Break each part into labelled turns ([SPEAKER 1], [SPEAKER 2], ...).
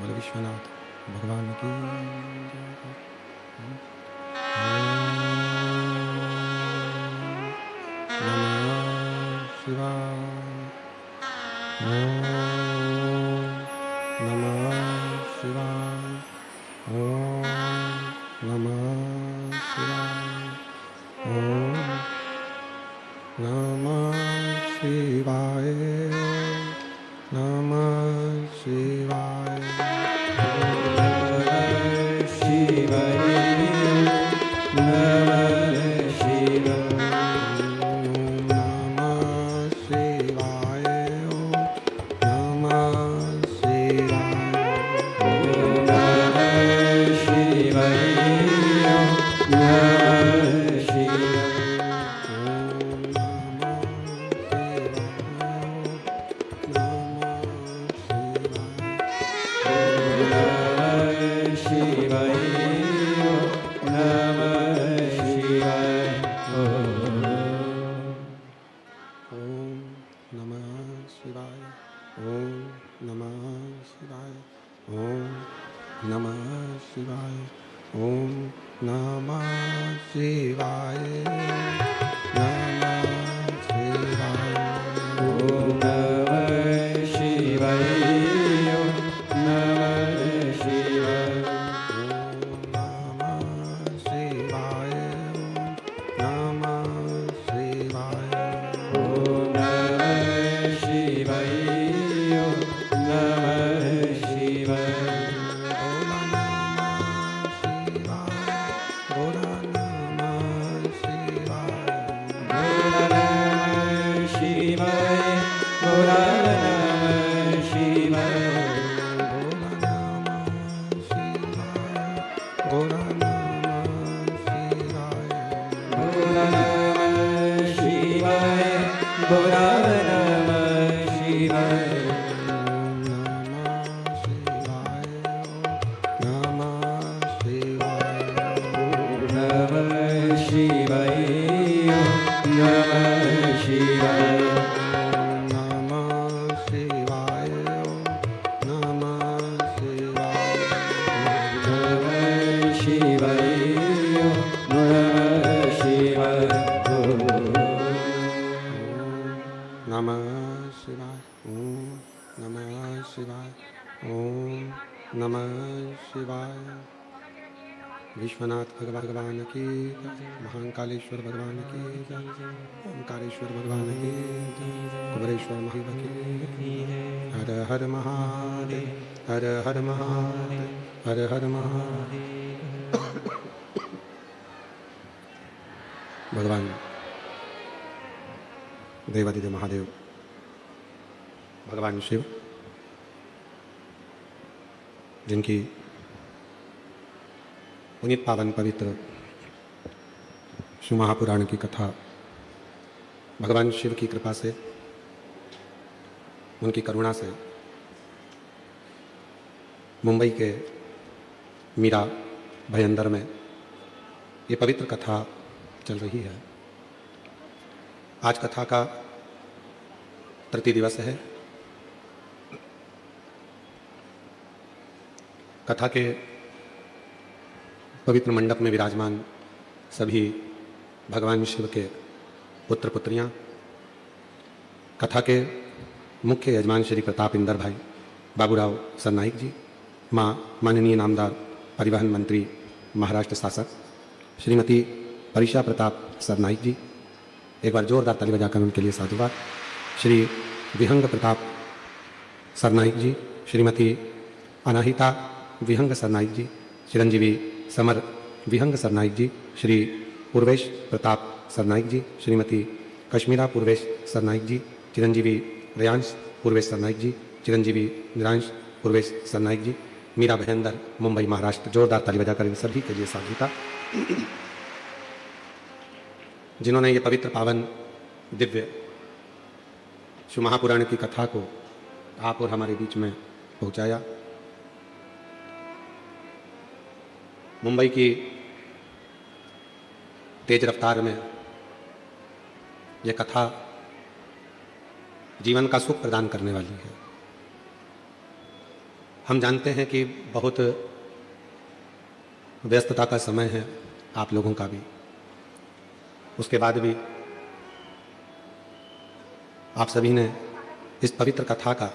[SPEAKER 1] बोले विश्वनाथ भगवान की नमः शिवाय। नमः शिवाय। नमः शिवाय। नमः शिवाय। नमः शिवाय। विश्वनाथ भगवान की, महाकालेश्वर भगवान की, ओंकारेश्वर भगवान की, कुबरेश्वर महादेव की। हर हर महादेव, हर हर महादेव, हर हर महादेव। भगवान देवादिदेव महादेव भगवान शिव, जिनकी पुनीत पावन पवित्र शिव महापुराण की कथा भगवान शिव की कृपा से, उनकी करुणा से मुंबई के मीरा भयंदर में ये पवित्र कथा चल रही है। आज कथा का तृतीय दिवस है। कथा के पवित्र मंडप में विराजमान सभी भगवान शिव के पुत्र पुत्रियां, कथा के मुख्य यजमान श्री प्रताप इंदर भाई बाबूराव सरनाइक जी, माँ माननीय नामदार परिवहन मंत्री महाराष्ट्र शासक श्रीमती परिशा प्रताप सरनाइक जी, एक बार जोरदार ताली बजाकर उनके लिए साधुवाद। श्री विहंग प्रताप सरनाइक जी, श्रीमती अनाहिता विहंग सरनाइक जी, चिरंजीवी समर विहंग सरनाइक जी, श्री पूर्वेश प्रताप सरनाइक जी, श्रीमती कश्मीरा पूर्वेश सरनाइक जी, चिरंजीवी रेयांश पूर्वेश सरनाइक जी, चिरंजीवी निरांश पूर्वेश सरनाइक जी, मीरा भयंदर मुंबई महाराष्ट्र। जोरदार ताली बजाकर इन सभी के लिए साधुता, जिन्होंने ये पवित्र पावन दिव्य शिव महापुराण की कथा को आप और हमारे बीच में पहुंचाया। मुंबई की तेज रफ्तार में यह कथा जीवन का सुख प्रदान करने वाली है। हम जानते हैं कि बहुत व्यस्तता का समय है आप लोगों का भी, उसके बाद भी आप सभी ने इस पवित्र कथा का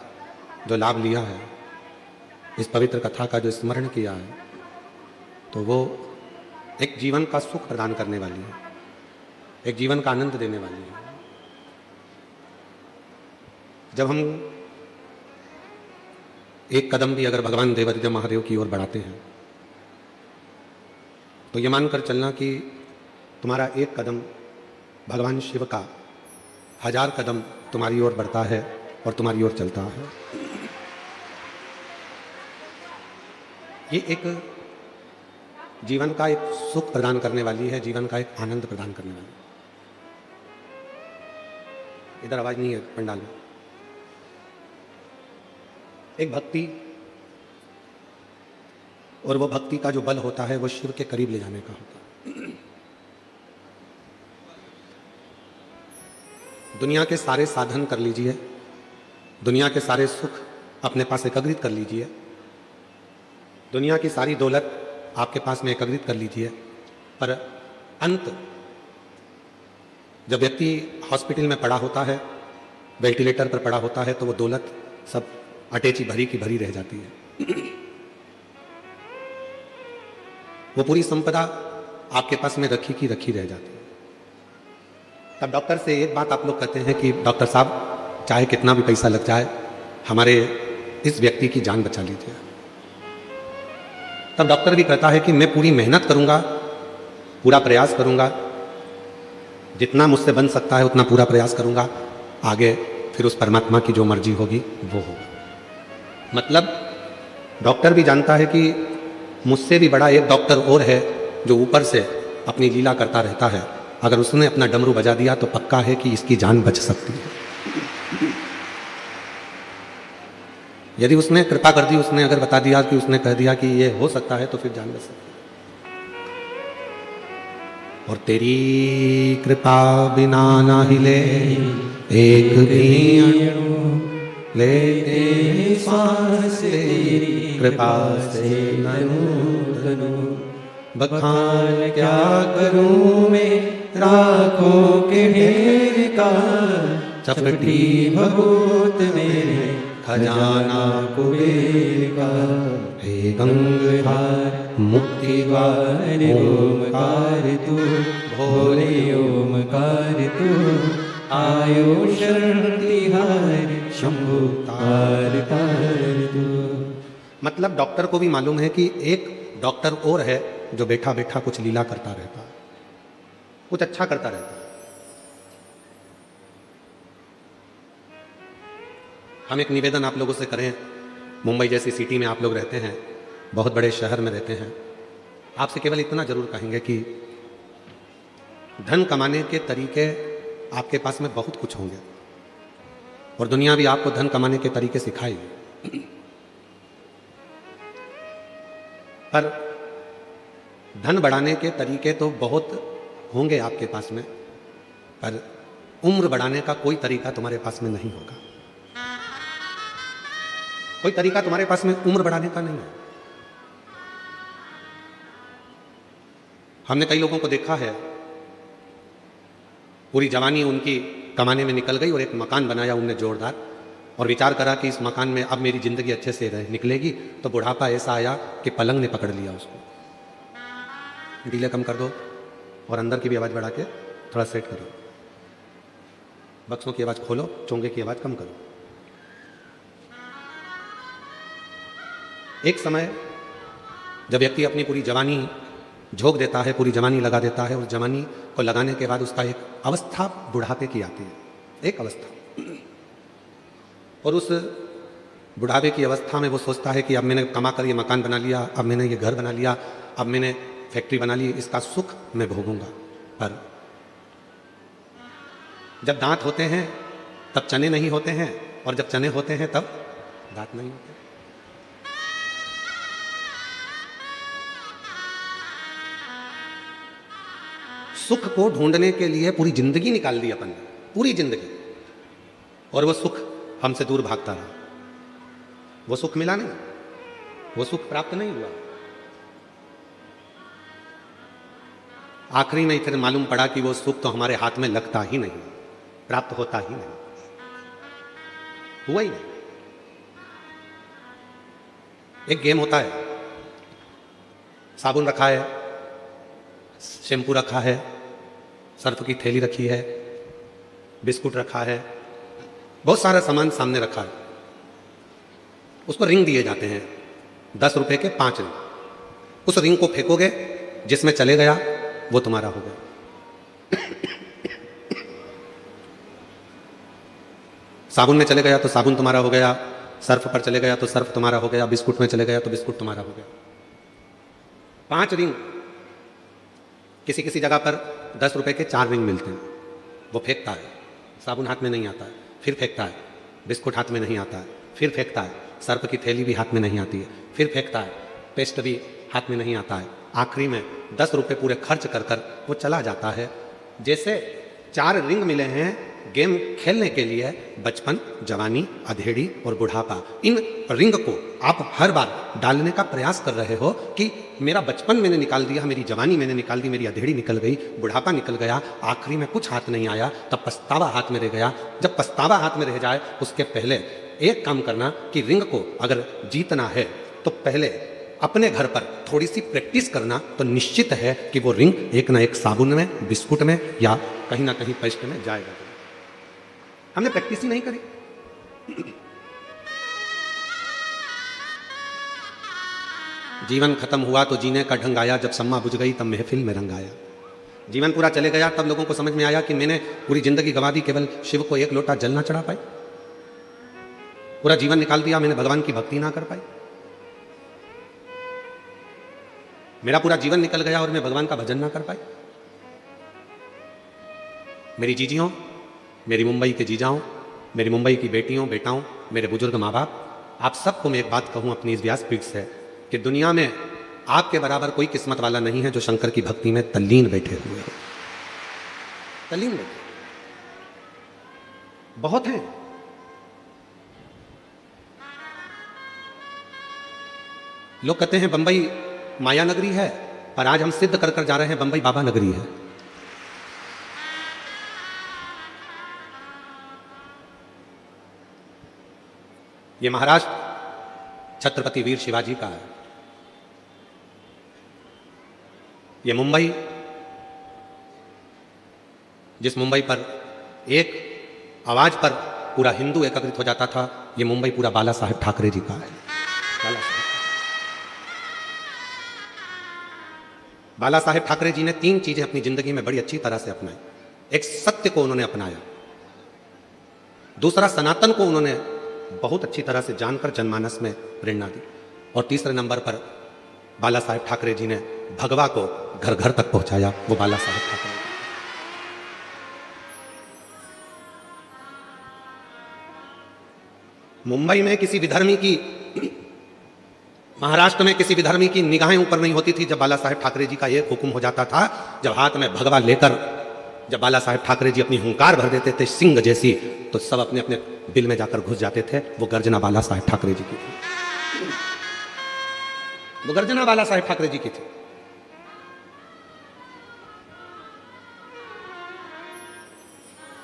[SPEAKER 1] जो लाभ लिया है, इस पवित्र कथा का जो स्मरण किया है, तो वो एक जीवन का सुख प्रदान करने वाली है, एक जीवन का आनंद देने वाली है। जब हम एक कदम भी अगर भगवान देवादिदेव महादेव की ओर बढ़ाते हैं तो ये मानकर चलना कि तुम्हारा एक कदम भगवान शिव का 1000 कदम तुम्हारी ओर बढ़ता है और तुम्हारी ओर चलता है। ये एक जीवन का एक सुख प्रदान करने वाली है, जीवन का एक आनंद प्रदान करने वाली है। इधर आवाज नहीं है पंडाल में। एक भक्ति, और वो भक्ति का जो बल होता है वो शिव के करीब ले जाने का होता है। दुनिया के सारे साधन कर लीजिए, दुनिया के सारे सुख अपने पास एकत्रित कर लीजिए, दुनिया की सारी दौलत आपके पास में एकत्रित कर लीजिए, पर अंत जब व्यक्ति हॉस्पिटल में पड़ा होता है, वेंटिलेटर पर पड़ा होता है, तो वो दौलत सब अटैची भरी की भरी रह जाती है। वो पूरी संपदा आपके पास में रखी की रखी रह जाती है। तब डॉक्टर से एक बात आप लोग कहते हैं कि डॉक्टर साहब चाहे कितना भी पैसा लग जाए हमारे इस व्यक्ति की जान बचा लीजिए। तब डॉक्टर भी कहता है कि मैं पूरी मेहनत करूंगा, पूरा प्रयास करूंगा, जितना मुझसे बन सकता है उतना पूरा प्रयास करूंगा, आगे फिर उस परमात्मा की जो मर्जी होगी वो होगा। मतलब डॉक्टर भी जानता है कि मुझसे भी बड़ा एक डॉक्टर और है जो ऊपर से अपनी लीला करता रहता है, अगर उसने अपना डमरू बजा दिया तो पक्का है कि इसकी जान बच सकती है। यदि उसने कृपा कर दी, उसने अगर बता दिया कि उसने कह दिया कि ये हो सकता है, तो फिर जान बच सकती है। और तेरी कृपा बिना ना हिले एक भी लेते सांस तेरी कृपा से ननू बखान क्या करूं मैं राखों के ढेर का, चपटी भगवत मेरे खजाना कुबेर का। हे गंगाधर मुक्ति द्वार ओमकार तू, भोले ओमकार तू, आयो शरण तिहार शंभु तार तार तू। मतलब डॉक्टर को भी मालूम है कि एक डॉक्टर और है जो बैठा बैठा कुछ लीला करता रहता है, कुछ अच्छा करता रहता है। हम एक निवेदन आप लोगों से करें, मुंबई जैसी सिटी में आप लोग रहते हैं, बहुत बड़े शहर में रहते हैं, आपसे केवल इतना जरूर कहेंगे कि धन कमाने के तरीके आपके पास में बहुत कुछ होंगे और दुनिया भी आपको धन कमाने के तरीके सिखाएगी, पर धन बढ़ाने के तरीके तो बहुत होंगे आपके पास में, पर उम्र बढ़ाने का कोई तरीका तुम्हारे पास में नहीं होगा। कोई तरीका तुम्हारे पास में उम्र बढ़ाने का नहीं है। हमने कई लोगों को देखा है, पूरी जवानी उनकी कमाने में निकल गई और एक मकान बनाया उनने जोरदार, और विचार करा कि इस मकान में अब मेरी जिंदगी अच्छे से निकलेगी, तो बुढ़ापा ऐसा आया कि पलंग ने पकड़ लिया उसको। डीले कम कर दो और अंदर की भी आवाज़ बढ़ा के थोड़ा सेट करो, बक्सों की आवाज़ खोलो, चोंगे की आवाज़ कम करो। एक समय जब व्यक्ति अपनी पूरी जवानी झोंक देता है, पूरी जवानी लगा देता है, उस जवानी को लगाने के बाद उसका एक अवस्था बुढ़ापे की आती है, एक अवस्था, और उस बुढ़ापे की अवस्था में वो सोचता है कि अब मैंने कमा कर ये मकान बना लिया, अब मैंने ये घर बना लिया, अब मैंने फैक्ट्री बना ली, इसका सुख मैं भोगूंगा। पर जब दांत होते हैं तब चने नहीं होते हैं, और जब चने होते हैं तब दांत नहीं होते। सुख को ढूंढने के लिए पूरी जिंदगी निकाल दी अपन ने, पूरी जिंदगी, और वो सुख हमसे दूर भागता रहा। वो सुख मिला नहीं। वो सुख प्राप्त नहीं हुआ। आखिरी में फिर मालूम पड़ा कि वो सुख तो हमारे हाथ में लगता ही नहीं, प्राप्त होता ही नहीं, हुआ ही नहीं। एक गेम होता है, साबुन रखा है, शैम्पू रखा है, सर्फ की थैली रखी है, बिस्कुट रखा है, बहुत सारा सामान सामने रखा है। उसको रिंग दिए जाते हैं, 10 रुपए के 5 रिंग। उस रिंग को फेंकोगे, जिसमें चले गया वो तुम्हारा हो गया। साबुन में चले गया तो साबुन तुम्हारा हो गया, सर्फ पर चले गया तो सर्फ तुम्हारा हो गया, बिस्कुट में चले गया तो बिस्कुट तुम्हारा हो गया। 5 रिंग, किसी किसी जगह पर 10 रुपए के 4 रिंग मिलते हैं। वो फेंकता है, साबुन हाथ में नहीं आता है, फिर फेंकता है, बिस्कुट हाथ में नहीं आता है, फिर फेंकता है, सर्फ की थैली भी हाथ में नहीं आती है, फिर फेंकता है, पेस्ट भी हाथ में नहीं आता है। आखिरी में 10 रुपए पूरे खर्च कर कर वो चला जाता है। जैसे 4 रिंग मिले हैं गेम खेलने के लिए, बचपन, जवानी, अधेड़ी और बुढ़ापा। इन रिंग को आप हर बार डालने का प्रयास कर रहे हो कि मेरा बचपन मैंने निकाल दिया, मेरी जवानी मैंने निकाल दी, मेरी अधेड़ी निकल गई, बुढ़ापा निकल गया, आखिरी में कुछ हाथ नहीं आया, तब पछतावा हाथ में रह गया। जब पछतावा हाथ में रह जाए उसके पहले एक काम करना कि रिंग को अगर जीतना है तो पहले अपने घर पर थोड़ी सी प्रैक्टिस करना, तो निश्चित है कि वो रिंग एक ना एक साबुन में, बिस्कुट में या कहीं ना कहीं पेस्ट में जाएगा। हमने प्रैक्टिस ही नहीं करी। जीवन खत्म हुआ तो जीने का ढंग आया, जब सम्मा बुझ गई तब महफिल में रंग आया। जीवन पूरा चले गया तब लोगों को समझ में आया कि मैंने पूरी जिंदगी गंवा दी, केवल शिव को एक लोटा जल ना चढ़ा पाई। पूरा जीवन निकाल दिया, मैंने भगवान की भक्ति ना कर पाई। मेरा पूरा जीवन निकल गया और मैं भगवान का भजन ना कर पाई। मेरी जीजियों, मेरी मुंबई के जीजाओं, मेरी मुंबई की बेटियों, बेटाओं, मेरे बुजुर्ग माँ बाप, आप सबको मैं एक बात कहूं अपनी इस व्यासपीठ से कि दुनिया में आपके बराबर कोई किस्मत वाला नहीं है जो शंकर की भक्ति में तल्लीन बैठे हुए हैं। तल्लीन बैठे बहुत हैं। लोग कहते हैं बंबई माया नगरी है, पर आज हम सिद्ध कर कर जा रहे हैं बंबई बाबा नगरी है। ये महाराष्ट्र छत्रपति वीर शिवाजी का है। ये मुंबई, जिस मुंबई पर एक आवाज पर पूरा हिंदू एकत्रित हो जाता था, ये मुंबई पूरा बाला साहेब ठाकरे जी का है। बाला साहेब ठाकरे जी ने 3 चीजें अपनी जिंदगी में बड़ी अच्छी तरह से अपनाई। एक, सत्य को उन्होंने अपनाया। दूसरा, सनातन को उन्होंने बहुत अच्छी तरह से जानकर जनमानस में प्रेरणा दी। और तीसरे नंबर पर बाला साहेब ठाकरे जी ने भगवा को घर घर तक पहुंचाया। वो बाला साहेब ठाकरे। मुंबई में किसी विधर्मी की, महाराष्ट्र में किसी विधर्मी की निगाहें ऊपर नहीं होती थी जब बाला साहेब ठाकरे जी का एक हुक्म हो जाता था। जब हाथ में भगवा लेकर जब बाला साहेब ठाकरे जी अपनी हुंकार भर देते थे सिंह जैसी, तो सब अपने अपने बिल में जाकर घुस जाते थे। वो गर्जना बाला साहेब ठाकरे जी की थी। वो गर्जना बाला साहेब ठाकरे जी की थी।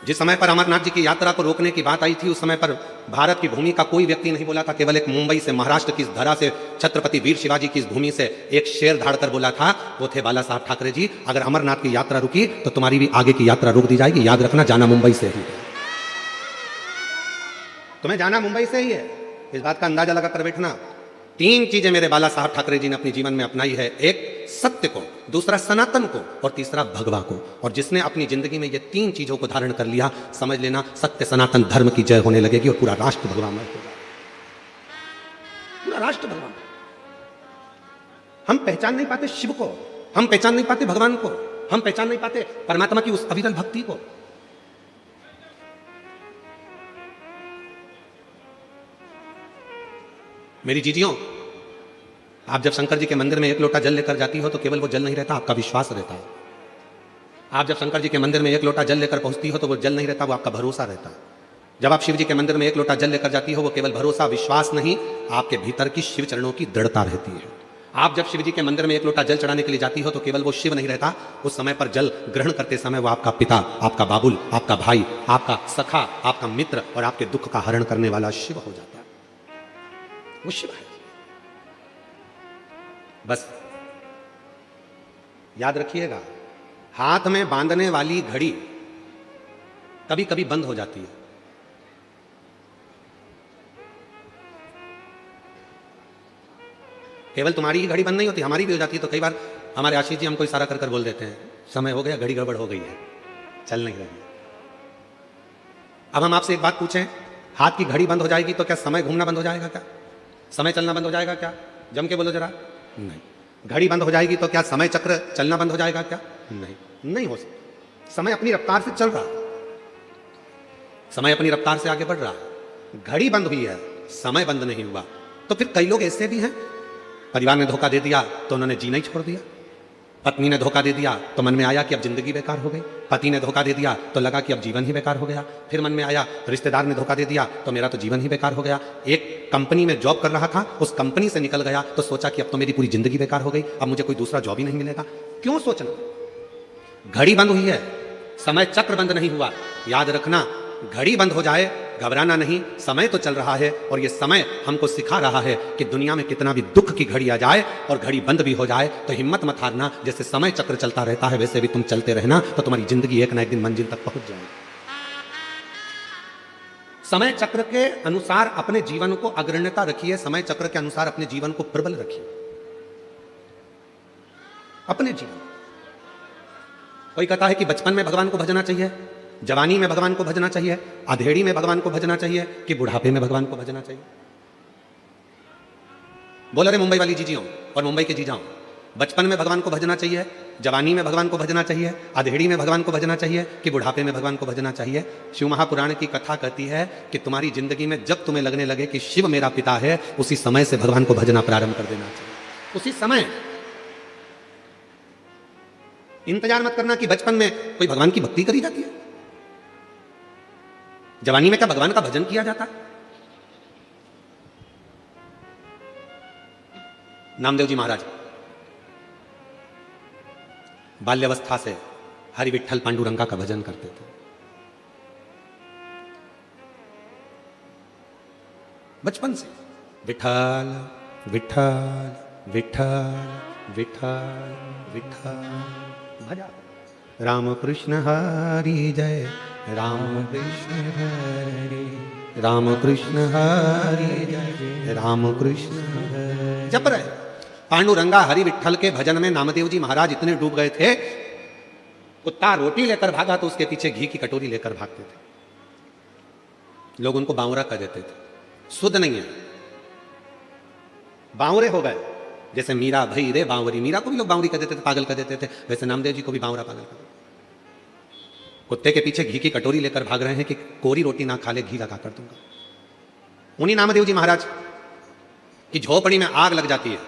[SPEAKER 1] जिस समय पर अमरनाथ जी की यात्रा को रोकने की बात आई थी, उस समय पर भारत की भूमि का कोई व्यक्ति नहीं बोला था। केवल एक मुंबई से, महाराष्ट्र की इस धरा से, छत्रपति वीर शिवाजी की इस भूमि से एक शेर धाड़कर बोला था, वो थे बाला साहब ठाकरे जी। अगर अमरनाथ की यात्रा रुकी तो तुम्हारी भी आगे की यात्रा रोक दी जाएगी। याद रखना, जाना मुंबई से ही, तुम्हें जाना मुंबई से ही है। इस बात का अंदाजा लगा कर बैठना। 3 चीजें मेरे बाला साहब ठाकरे जी ने अपने जीवन में अपनाई है। एक, सत्य को, दूसरा सनातन को, और तीसरा भगवा को। और जिसने अपनी जिंदगी में ये 3 चीजों को धारण कर लिया, समझ लेना सत्य सनातन धर्म की जय होने लगेगी और पूरा राष्ट्र भगवामय होगा। पूरा राष्ट्र भगवान। हम पहचान नहीं पाते शिव को, हम पहचान नहीं पाते भगवान को, हम पहचान नहीं पाते परमात्मा की उस अविरल भक्ति को। मेरी जीजियों, आप जब शंकर जी के मंदिर में 1 लोटा जल लेकर जाती हो तो केवल वो जल नहीं रहता, आपका विश्वास रहता है। आप जब शंकर जी के मंदिर में 1 लोटा जल लेकर पहुंचती हो तो वो जल नहीं रहता, वो आपका भरोसा रहता है। जब आप शिव जी के मंदिर में एक लोटा जल लेकर जाती हो, वो केवल भरोसा विश्वास नहीं, आपके भीतर की शिव चरणों की दृढ़ता रहती है। आप जब शिव जी के मंदिर में एक लोटा जल चढ़ाने के लिए जाती हो तो केवल वो शिव नहीं रहता, उस समय पर जल ग्रहण करते समय वो आपका पिता, आपका बाबुल, आपका भाई, आपका सखा, आपका मित्र और आपके दुख का हरण करने वाला शिव हो जाता है। वो शिव है। बस याद रखिएगा, हाथ में बांधने वाली घड़ी कभी कभी बंद हो जाती है। केवल तुम्हारी ही घड़ी बंद नहीं होती, हमारी भी हो जाती है। तो कई बार हमारे आशीष जी हमको इशारा कर कर बोल देते हैं, समय हो गया, घड़ी गड़बड़ हो गई है, चल नहीं रही। अब हम आपसे एक बात पूछें, हाथ की घड़ी बंद हो जाएगी तो क्या समय घूमना बंद हो जाएगा? क्या समय चलना बंद हो जाएगा? क्या जम के बोलो जरा। नहीं। घड़ी बंद हो जाएगी तो क्या समय चक्र चलना बंद हो जाएगा? क्या नहीं, नहीं हो सकता। समय अपनी रफ्तार से चल रहा, समय अपनी रफ्तार से आगे बढ़ रहा। घड़ी बंद हुई है, समय बंद नहीं हुआ। तो फिर कई लोग ऐसे भी हैं, परिवार ने धोखा दे दिया तो उन्होंने जीना ही छोड़ दिया। पत्नी ने धोखा दे दिया तो मन में आया कि अब जिंदगी बेकार हो गई। पति ने धोखा दे दिया तो लगा कि अब जीवन ही बेकार हो गया। फिर मन में आया रिश्तेदार ने धोखा दे दिया तो मेरा तो जीवन ही बेकार हो गया। एक कंपनी में जॉब कर रहा था, उस कंपनी से निकल गया तो सोचा कि अब तो मेरी पूरी जिंदगी बेकार हो गई, अब मुझे कोई दूसरा जॉब ही नहीं मिलेगा। क्यों सोचना? घड़ी बंद हुई है, समय चक्र बंद नहीं हुआ। याद रखना, घड़ी बंद हो जाए घबराना नहीं, समय तो चल रहा है और यह समय हमको सिखा रहा है कि दुनिया में कितना भी दुख की घड़ी आ जाए और घड़ी बंद भी हो जाए तो हिम्मत मत हारना। जैसे समय चक्र चलता रहता है वैसे भी तुम चलते रहना, तो तुम्हारी जिंदगी एक ना एक दिन मंजिल तक पहुंच जाएगी। समय चक्र के अनुसार अपने जीवन को अग्रण्यता रखिए, समय चक्र के अनुसार अपने जीवन को प्रबल रखिए। अपने जीवन, कोई कहता है कि बचपन में भगवान को भजना चाहिए, जवानी में भगवान को भजना चाहिए, अधेड़ी में भगवान को भजना चाहिए कि बुढ़ापे में भगवान को भजना चाहिए। बोल रहे मुंबई वाली जीजियों और मुंबई के जीजाओं, बचपन में भगवान को भजना चाहिए, जवानी में भगवान को भजना चाहिए, अधेड़ी में भगवान को भजना चाहिए कि बुढ़ापे में भगवान को भजना चाहिए? शिव महापुराण की कथा कहती है कि तुम्हारी जिंदगी में जब तुम्हें लगने लगे कि शिव मेरा पिता है, उसी समय से भगवान को भजना प्रारंभ कर देना चाहिए। उसी समय। इंतजार मत करना कि बचपन में कोई भगवान की भक्ति करी जाती है, जवानी में क्या भगवान का भजन किया जाता है? नामदेव जी महाराज बाल्यावस्था से हरि विठ्ठल पांडुरंगा का भजन करते थे। बचपन से विठ्ठल विठ्ठल विठ्ठल विठ्ठल विठ्ठल भजा। राम कृष्ण हरि जय, राम कृष्ण हरि, राम कृष्ण हरि जय, राम कृष्ण हरि। जप रहे पांडुरंगा हरि विठ्ठल के भजन में नामदेव जी महाराज इतने डूब गए थे, कुत्ता रोटी लेकर भागा तो उसके पीछे घी की कटोरी लेकर भागते थे। लोग उनको बावरा कह देते थे, शुद्ध नहीं है, बावरे हो गए। जैसे मीरा भई रे बावरी, मीरा को भी लोग बावरी कह देते थे, पागल कह देते थे, वैसे नामदेव जी को भी बावरा पागल कह देते। कुत्ते के पीछे घी की कटोरी लेकर भाग रहे हैं कि कोरी रोटी ना खा ले, घी लगा कर दूंगा। उन्हीं नामदेव जी महाराज की झोपड़ी में आग लग जाती है।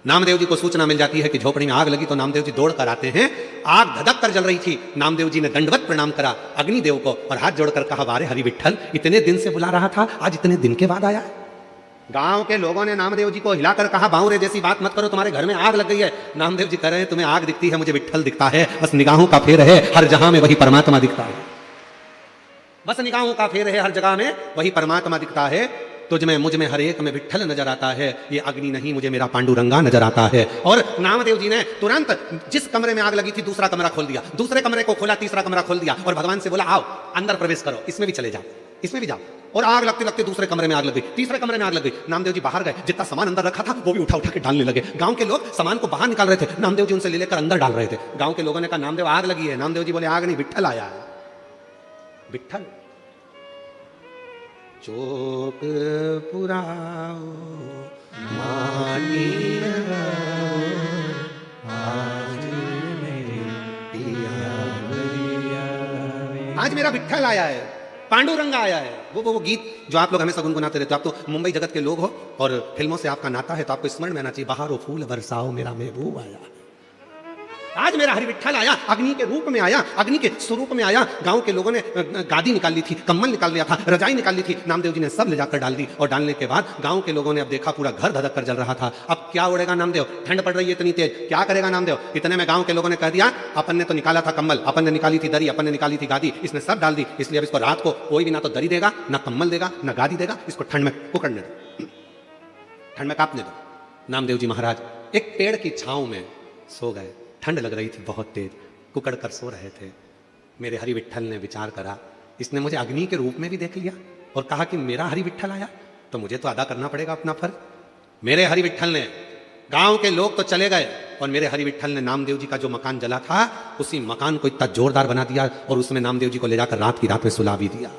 [SPEAKER 1] नामदेव जी को सूचना मिल जाती है कि झोपड़ी में आग लगी, तो नामदेव जी दौड़ कर आते हैं। आग धधक कर जल रही थी। नामदेव जी ने दंडवत प्रणाम करा अग्निदेव को और हाथ जोड़कर कहा, वारे हरि विठ्ठल, इतने दिन से बुला रहा था, आज इतने दिन के बाद आया है। गांव के लोगों ने नामदेव जी को हिलाकर कहा, बावरे जैसी बात मत करो, तुम्हारे घर में आग लग गई है। नामदेव जी कह रहे हैं, तुम्हें आग दिखती है, मुझे विठ्ठल दिखता है। बस निगाहों का फेर है, हर जहां में वही परमात्मा दिखता है। बस निगाहों का फेर है, हर जगह में वही परमात्मा दिखता है। तुझ में मुझ में हर एक में विठ्ठल नजर आता है। ये अग्नि नहीं, मुझे मेरा पांडुरंगा नजर आता है। और नामदेव जी ने तुरंत जिस कमरे में आग लगी थी दूसरा कमरा खोल दिया, दूसरे कमरे को खोला, तीसरा कमरा खोल दिया और भगवान से बोला, आओ अंदर प्रवेश करो, इसमें भी चले जाओ, इसमें भी जाओ। और आग लगते लगते दूसरे कमरे में आग लग गई, तीसरे कमरे में आग लग गई। नामदेव जी बाहर गए, जितना सामान अंदर रखा था वो भी उठा उठा के डालने लगे। गांव के लोग सामान को बाहर निकाल रहे थे, नामदेव जी उनसे ले लेकर अंदर डाल रहे थे। गांव के लोगों ने कहा, नामदेव आग लगी है। नामदेव जी बोले, आग नहीं, विठ्ठल आया है। विठ्ठल चोक पुराओ माटी लगाओ, आज मेरा विठ्ठल आया है, पांडुरंगा आया है। वो गीत जो आप लोग हमेशा गुनगुनाते रहते हो। आप तो मुंबई जगत के लोग हो और फिल्मों से आपका नाता है, तो आपको स्मरण में आना चाहिए, बहारो फूल बरसाओ मेरा महबूब आया। आज मेरा हरि विट्ठल आया, अग्नि के रूप में आया, अग्नि के स्वरूप में आया। गांव के लोगों ने गादी निकाल ली थी, कम्बल निकाल लिया था, रजाई निकाल ली थी, नामदेव जी ने सब ले जाकर डाल दी। और डालने के बाद गांव के लोगों ने अब देखा पूरा घर धधक कर जल रहा था। अब क्या उड़ेगा नामदेव, ठंड पड़ रही है इतनी तेज, क्या करेगा नामदेव। इतने में गांव के लोगों ने कह दिया, अपन ने तो निकाला था कम्बल, अपन ने निकाली थी दरी, अपन ने निकाली थी गादी, इसने सब डाल दी, इसलिए अब इसको रात को कोई भी ना तो दरी देगा, ना कम्बल देगा, ना गादी देगा, इसको ठंड में कुकड़ने दो, ठंड में कांपने दो। नामदेव जी महाराज एक पेड़ की छांव में सो गए। ठंड लग रही थी बहुत तेज, कुकड़ कर सो रहे थे। मेरे हरि विट्ठल ने विचार करा, इसने मुझे अग्नि के रूप में भी देख लिया और कहा कि मेरा हरि विट्ठल आया तो मुझे तो अदा करना पड़ेगा अपना फर्ज। मेरे हरि विट्ठल ने, गांव के लोग तो चले गए और मेरे हरि विट्ठल ने नामदेव जी का जो मकान जला था उसी मकान को इतना जोरदार बना दिया और उसमें नामदेव जी को ले जाकर रात की रात में सुला भी दिया।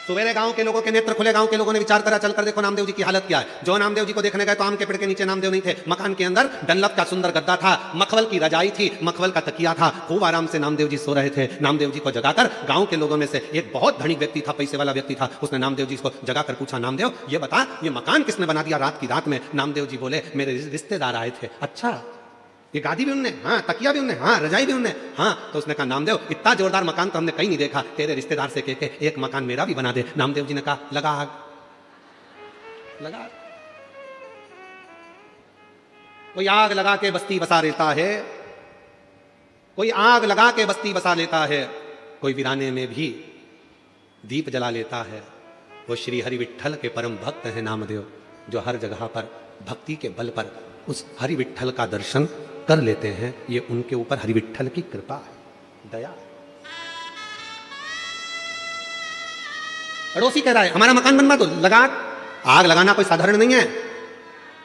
[SPEAKER 1] सवेरे गांव के लोगों के नेत्र खुले, गांव के लोगों ने विचार करा, चलकर देखो नामदेव जी की हालत क्या है। जो नामदेव जी को देखने गए तो आम के पेड़ के नीचे नामदेव नहीं थे, मकान के अंदर डनलप का सुंदर गद्दा था, मखवल की रजाई थी, मखवल का तकिया था, खूब आराम से नामदेव जी सो रहे थे। नामदेव जी को जगाकर गांव के लोगों में से एक बहुत धनिक व्यक्ति था, पैसे वाला व्यक्ति था, उसने नामदेव जी को जगाकर पूछा, नामदेव ये बता ये मकान किसने बना दिया रात की रात में। नामदेव जी बोले, मेरे रिश्तेदार आए थे। अच्छा, ये गादी भी उनने, हाँ, तकिया भी उनने, हाँ, रजाई भी उनने, हाँ। तो उसने कहा, नामदेव इतना जोरदार मकान तो हमने कहीं नहीं देखा, तेरे रिश्तेदार से कह के एक मकान मेरा भी बना दे। नामदेव जी ने कहा, लगा आग, लगा। कोई आग लगा के बस्ती बसा लेता है, कोई आग लगा के बस्ती बसा लेता है, कोई वीराने में भी दीप जला लेता है। वो श्री हरि विट्ठल के परम भक्त हैं नामदेव, जो हर जगह पर भक्ति के बल पर उस हरि विट्ठल का दर्शन कर लेते हैं। ये उनके ऊपर हरि विट्ठल की कृपा है, दया। पड़ोसी कह रहा है हमारा मकान बनवा दो, लगा आग लगाना कोई साधारण नहीं है,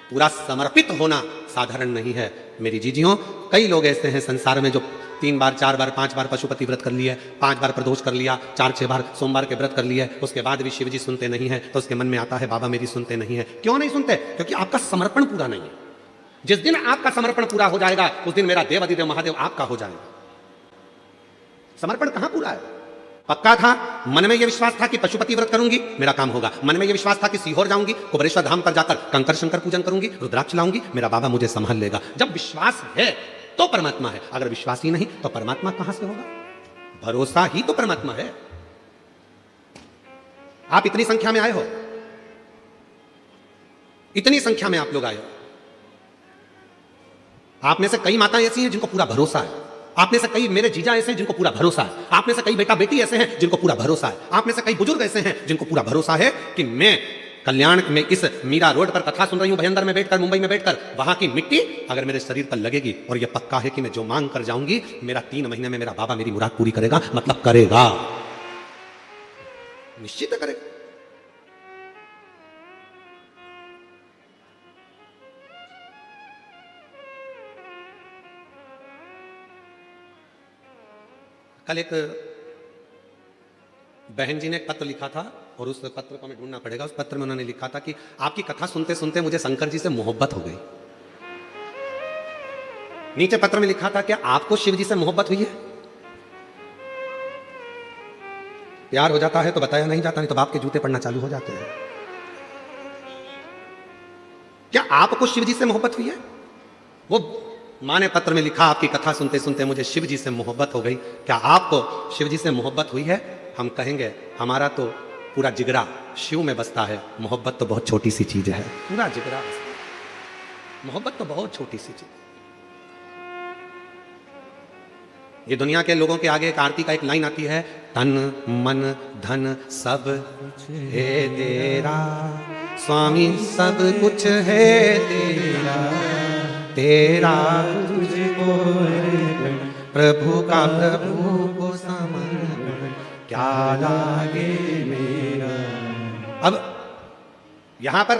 [SPEAKER 1] पूरा समर्पित होना साधारण नहीं है। मेरी जीजियों, कई लोग ऐसे हैं संसार में जो 3 बार 4 बार 5 बार पशुपति व्रत कर लिए, 5 बार प्रदोष कर लिया, 4-6 बार सोमवार के व्रत कर लिए, उसके बाद भी शिव जी सुनते नहीं है तो उसके मन में आता है बाबा मेरी सुनते नहीं है। क्यों नहीं सुनते? क्योंकि आपका समर्पण पूरा नहीं है। जिस दिन आपका समर्पण पूरा हो जाएगा उस दिन मेरा देव अधिदेव महादेव आपका हो जाएगा। समर्पण कहां पूरा है? पक्का था, मन में यह विश्वास था कि पशुपति व्रत करूंगी मेरा काम होगा, मन में यह विश्वास था कि सीहोर जाऊंगी, कुबरेश्वर धाम पर जाकर कंकर शंकर पूजन करूंगी, रुद्राक्ष लाऊंगी, मेरा बाबा मुझे संभाल लेगा। जब विश्वास है तो परमात्मा है, अगर विश्वास ही नहीं तो परमात्मा कहां से होगा? भरोसा ही तो परमात्मा है। आप इतनी संख्या में आए हो, इतनी संख्या में आप लोग आए हो। आप में से कई माताएं ऐसी हैं जिनको पूरा भरोसा है, आप में से कई मेरे जीजा ऐसे हैं जिनको पूरा भरोसा है, आप में से कई बेटा बेटी ऐसे हैं जिनको पूरा भरोसा है, आप में से कई बुजुर्ग ऐसे हैं जिनको पूरा भरोसा है कि मैं कल्याण में इस मीरा रोड पर कथा सुन रही हूं, भयंदर में बैठकर, मुंबई में बैठकर, वहां की मिट्टी अगर मेरे शरीर पर लगेगी और यह पक्का है कि मैं जो मांग कर जाऊंगी मेरा 3 महीने में मेरा बाबा मेरी मुराद पूरी करेगा, मतलब करेगा, निश्चित करेगा। कल एक बहन जी ने एक पत्र लिखा था और उस पत्र को हमें ढूंढना पड़ेगा। उस पत्र में उन्होंने लिखा था कि आपकी कथा सुनते सुनते मुझे शंकर जी से मोहब्बत हो गई। नीचे पत्र में लिखा था क्या आपको शिव जी से मोहब्बत हुई है? प्यार हो जाता है तो बताया नहीं जाता, नहीं तो बाप के जूते पड़ना चालू हो जाते हैं। क्या आपको शिव जी से मोहब्बत हुई है? वो माँ ने पत्र में लिखा आपकी कथा सुनते सुनते मुझे शिव जी से मोहब्बत हो गई। क्या आपको शिव जी से मोहब्बत हुई है? हम कहेंगे हमारा तो पूरा जिगरा शिव में बसता है, मोहब्बत तो बहुत छोटी सी चीज है। पूरा जिगरा बसता है, मोहब्बत तो बहुत छोटी सी चीज। ये दुनिया के लोगों के आगे एक आरती का एक लाइन आती है, तन मन धन सब कुछ है तेरा स्वामी, सब कुछ है तेरा, तेरा तुझको प्रभु का प्रभु को समर्पण, क्या लागे मेरा। अब यहां पर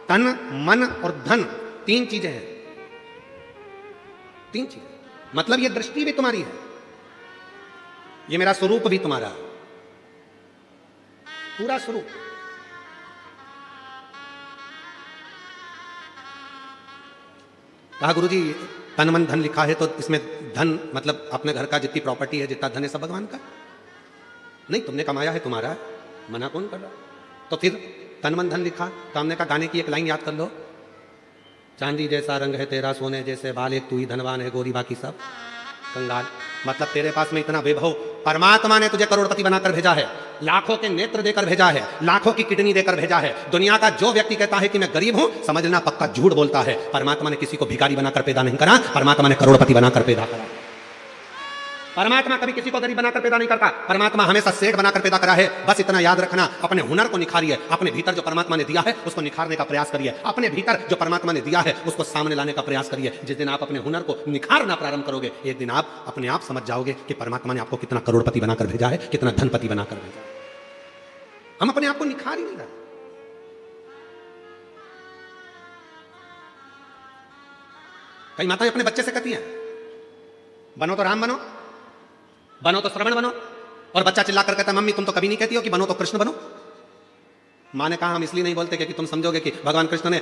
[SPEAKER 1] तन मन और धन 3 चीजें हैं, 3 चीजें। मतलब ये दृष्टि भी तुम्हारी है, ये मेरा स्वरूप भी तुम्हारा है, पूरा स्वरूप। कहा गुरुजी तन मन धन लिखा है तो इसमें धन मतलब अपने घर का जितनी प्रॉपर्टी है, जितना धन है सब भगवान का नहीं, तुमने कमाया है, तुम्हारा है, मना कौन कर रहा? तो फिर तन मन धन लिखा तो हमने कहा गाने की एक लाइन याद कर लो, चांदी जैसा रंग है तेरा, सोने जैसे बाल, एक तू ही धनवान है गोरी, बाकी सब कंगाल। मतलब तेरे पास में इतना वैभव, परमात्मा ने तुझे करोड़पति बनाकर भेजा है, लाखों के नेत्र देकर भेजा है, लाखों की किडनी देकर भेजा है। दुनिया का जो व्यक्ति कहता है कि मैं गरीब हूं, समझ लेना पक्का झूठ बोलता है। परमात्मा ने किसी को भिखारी बनाकर पैदा नहीं करा, परमात्मा ने करोड़पति बनाकर पैदा करा। परमात्मा कभी किसी को गरीब बनाकर पैदा नहीं करता, परमात्मा हमेशा सेठ बनाकर पैदा करा है। बस इतना याद रखना, अपने हुनर को निखारिए, अपने भीतर जो परमात्मा ने दिया है उसको निखारने का प्रयास करिए, अपने भीतर जो परमात्मा ने दिया है उसको सामने लाने का प्रयास करिए। जिस दिन आप अपने हुनर को निखारना प्रारंभ करोगे, एक दिन आप अपने आप समझ जाओगे कि परमात्मा ने आपको कितना करोड़पति बनाकर भेजा है, कितना धनपति बनाकर भेजा है। हम अपने आप को निखार ही नहीं रहे। कई माताएं अपने बच्चे से कहती हैं, बनो तो राम बनो, बनो तो श्रवण बनो, और बच्चा चिल्लाकर कहता है मम्मी तुम तो कभी नहीं कहती हो कि बनो तो कृष्ण बनो। माँ ने कहा हम इसलिए नहीं बोलते कि तुम समझोगे कि भगवान कृष्ण ने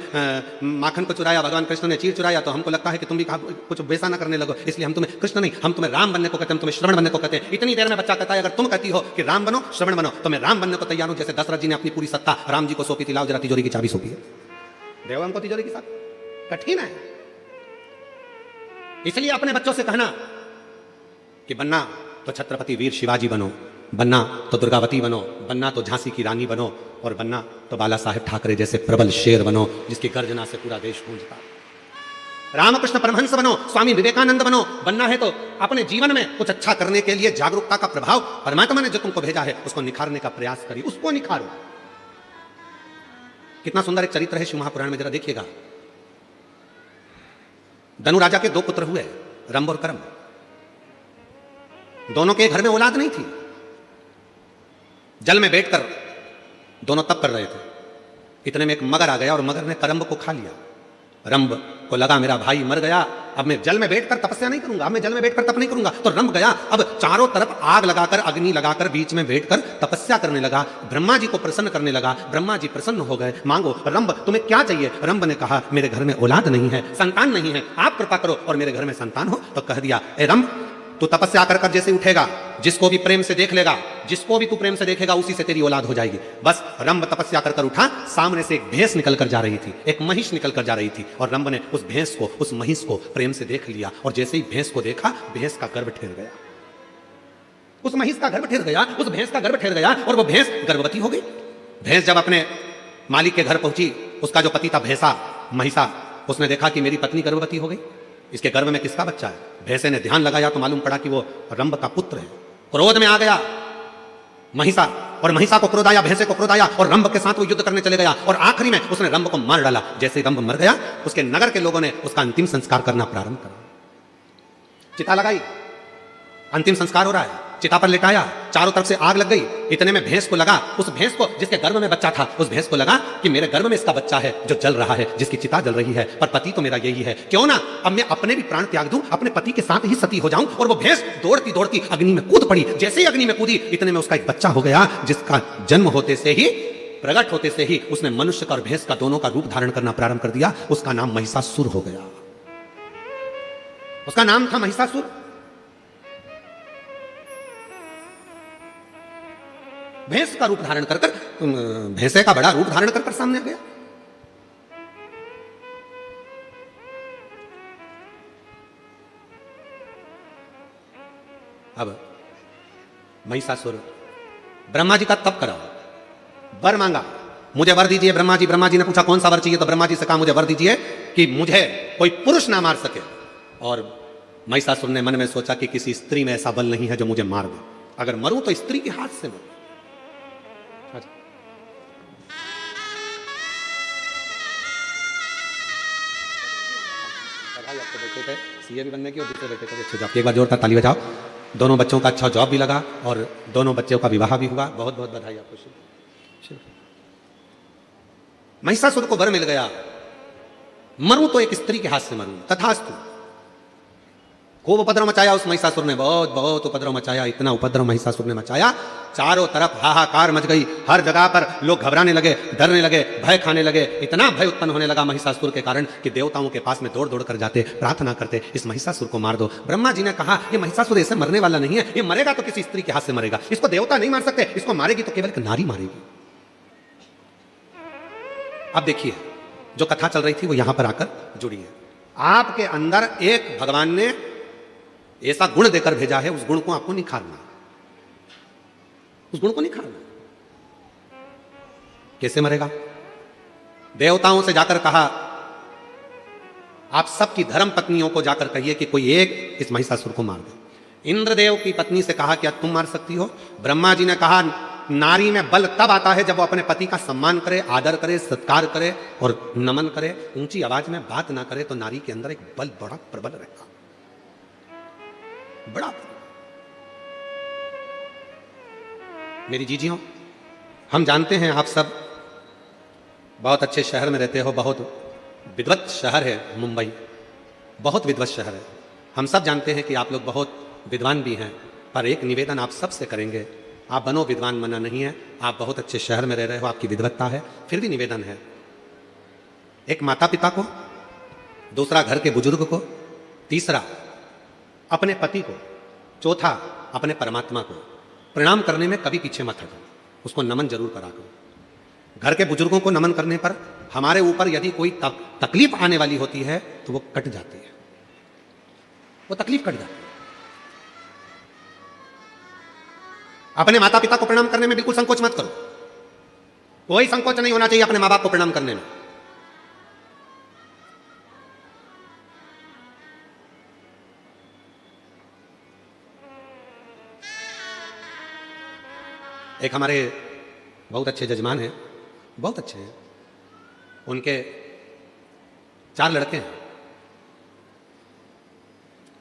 [SPEAKER 1] माखन को चुराया, भगवान कृष्ण ने चीर चुराया, तो हमको लगता है कि तुम भी कुछ वैसा ना करने लगो, इसलिए हम तुम्हें कृष्ण नहीं, हम तुम्हें राम बनने को कहते हैं, हम तुम्हें श्रवण बनने को कहते हैं। इतनी देर में बच्चा कहता है अगर तुम कहती हो कि राम बनो श्रवण बनो तो मैं राम बनने को तैयार हूं। जैसे दशरथ जी ने अपनी पूरी सत्ता राम जी को सौंपी थी, लाओ जरा तिजोरी की चाबी सौंपी है, देव हमको तिजोरी के साथ, कठिन है। इसलिए अपने बच्चों से कहना कि बनना तो छत्रपति वीर शिवाजी बनो, बनना तो दुर्गावती बनो, बनना तो झांसी की रानी बनो, और बनना तो बाला साहेब ठाकरे जैसे प्रबल शेर बनो जिसकी गर्जना से पूरा देश गूंजता। रामकृष्ण परमहंस बनो, स्वामी विवेकानंद बनो। बनना है तो अपने जीवन में कुछ अच्छा करने के लिए जागरूकता का प्रभाव परमात्मा ने जो तुमको भेजा है उसको निखारने का प्रयास करिए, उसको निखारो। कितना सुंदर एक चरित्र है शिव महापुराण में, जरा देखिएगा। धनु राजा के दो पुत्र हुए, रंभ और करम। दोनों के घर में औलाद नहीं थी। जल में बैठकर दोनों तप कर रहे थे, इतने में एक मगर आ गया और मगर ने करम्ब को खा लिया। रंभ को लगा मेरा भाई मर गया, अब मैं जल में बैठकर तपस्या नहीं करूंगा, अब मैं जल में बैठकर तप नहीं करूंगा। तो रंभ गया, अब चारों तरफ आग लगाकर, अग्नि लगाकर बीच में बैठकर तपस्या करने लगा, ब्रह्मा जी को प्रसन्न करने लगा। ब्रह्मा जी प्रसन्न हो गए, मांगो रंभ तुम्हें क्या चाहिए। रंभ ने कहा मेरे घर में औलाद नहीं है, संतान नहीं है, आप कृपा करो और मेरे घर में संतान हो। तो कह दिया ए रंभ तू तपस्या कर कर जैसे उठेगा, जिसको भी प्रेम से देख लेगा, जिसको भी तू प्रेम से देखेगा उसी से तेरी औलाद हो जाएगी। बस रंभ तपस्या कर कर उठा, सामने से एक भैंस निकल कर जा रही थी, एक महिष निकल कर जा रही थी, और रंभ ने उस भैंस को, उस महिष को प्रेम से देख लिया। और जैसे ही भैंस को देखा, भैंस का गर्भ ठहर गया, उस महिष का गर्भ ठहर गया, उस भैंस का गर्भ ठहर गया, और वो भैंस गर्भवती हो गई। भैंस जब अपने मालिक के घर पहुंची, उसका जो पति था भैंसा, महिषा, उसने देखा कि मेरी पत्नी गर्भवती हो गई, इसके गर्भ में किसका बच्चा है। भैंसे ने ध्यान लगाया तो मालूम पड़ा कि वो रंभ का पुत्र है। क्रोध में आ गया महिषा, और महिषा को क्रोध आया, भैंसे को क्रोध आया, और रंभ के साथ वो युद्ध करने चले गया, और आखिरी में उसने रंभ को मार डाला। जैसे ही रंभ मर गया, उसके नगर के लोगों ने उसका अंतिम संस्कार करना प्रारंभ करा। चिता लगाई, अंतिम संस्कार हो रहा है, चिता पर लेटाया, चारों तरफ से आग लग गई। इतने में भैंस को लगा, उस भैंस को जिसके गर्भ में बच्चा था, उस भैंस को लगा कि मेरे गर्भ में इसका बच्चा है जो जल रहा है, जिसकी चिता जल रही है, पर पति तो मेरा यही है, क्यों ना अब मैं अपने भी प्राण त्याग दूं, अपने पति के साथ ही सती हो जाऊं। और वो भैंस दौड़ती दौड़ती अग्नि में कूद पड़ी। जैसे ही अग्नि में कूदी, इतने में उसका एक बच्चा हो गया, जिसका जन्म होते से ही, प्रकट होते से ही उसने मनुष्य का और भैंस का दोनों का रूप धारण करना प्रारंभ कर दिया। उसका नाम महिषासुर हो गया, उसका नाम था महिषासुर। भैंस का रूप धारण कर कर, भैंसे का बड़ा रूप धारण कर कर सामने आ गया। अब महिषासुर ब्रह्मा जी का तप करा, वर मांगा, मुझे वर दीजिए ब्रह्मा जी। ब्रह्मा जी ने पूछा कौन सा वर चाहिए, तो ब्रह्मा जी से कहा मुझे वर दीजिए कि मुझे कोई पुरुष ना मार सके। और महिषासुर ने मन में सोचा कि किसी स्त्री में ऐसा बल नहीं है जो मुझे मार दे, अगर मरूं तो स्त्री के हाथ से मरूं। सीए भी बनने की और दूसरे बेटे का भी अच्छा जॉब। एक बार जोरदार ताली बजाओ। दोनों बच्चों का अच्छा जॉब भी लगा और दोनों बच्चों का विवाह भी हुआ। बहुत बहुत बधाई आपको। महिषासुर को वर मिल गया, मरूं तो एक स्त्री के हाथ से मरूं, तथास्तु। खूब उपद्रव मचाया उस महिषासुर ने, बहुत बहुत उपद्रव मचाया। इतना उपद्रव महिषासुर ने मचाया, चारों तरफ हाहाकार मच गई। हर जगह पर लोग घबराने लगे, डरने लगे, भय खाने लगे। इतना भय उत्पन्न होने लगा महिषासुर के कारण कि देवताओं के पास में दौड़ दौड़ कर जाते, प्रार्थना करते, इस महिषासुर को मार दो। ब्रह्मा जी ने कहा ये महिषासुर ऐसे मरने वाला नहीं है, ये मरेगा तो किसी स्त्री के हाथ से मरेगा, इसको देवता नहीं मार सकते, इसको मारेगी तो केवल एक नारी मारेगी। अब देखिए, जो कथा चल रही थी वो यहां पर आकर जुड़ी है। आपके अंदर एक भगवान ने ऐसा गुण देकर भेजा है, उस गुण को आपको निखारना, उस गुण को निखारना। कैसे मरेगा? देवताओं से जाकर कहा, आप सबकी धर्म पत्नियों को जाकर कहिए कि कोई एक इस महिषासुर को मार दे। इंद्रदेव की पत्नी से कहा, क्या तुम मार सकती हो? ब्रह्मा जी ने कहा, नारी में बल तब आता है जब वो अपने पति का सम्मान करे, आदर करे, सत्कार करे और नमन करे। ऊंची आवाज में बात ना करे तो नारी के अंदर एक बल बड़ा प्रबल रहेगा, बड़ा। मेरी जीजियों, हम जानते हैं आप सब बहुत अच्छे शहर में रहते हो, बहुत विद्वत शहर है मुंबई, बहुत विद्वत शहर है। हम सब जानते हैं कि आप लोग बहुत विद्वान भी हैं, पर एक निवेदन आप सबसे करेंगे, आप बनो विद्वान, मना नहीं है, आप बहुत अच्छे शहर में रह रहे हो, आपकी विद्वत्ता है, फिर भी निवेदन है, एक माता पिता को, दूसरा घर के बुजुर्ग को, तीसरा अपने पति को, चौथा अपने परमात्मा को प्रणाम करने में कभी पीछे मत हटो, उसको नमन जरूर करा करो। घर के बुजुर्गों को नमन करने पर हमारे ऊपर यदि कोई तकलीफ आने वाली होती है तो वो कट जाती है, वो तकलीफ कट जाती है। अपने माता पिता को प्रणाम करने में बिल्कुल संकोच मत करो, कोई संकोच नहीं होना चाहिए अपने मां बाप को प्रणाम करने में। एक हमारे बहुत अच्छे जजमान हैं, बहुत अच्छे हैं, उनके 4 लड़के हैं,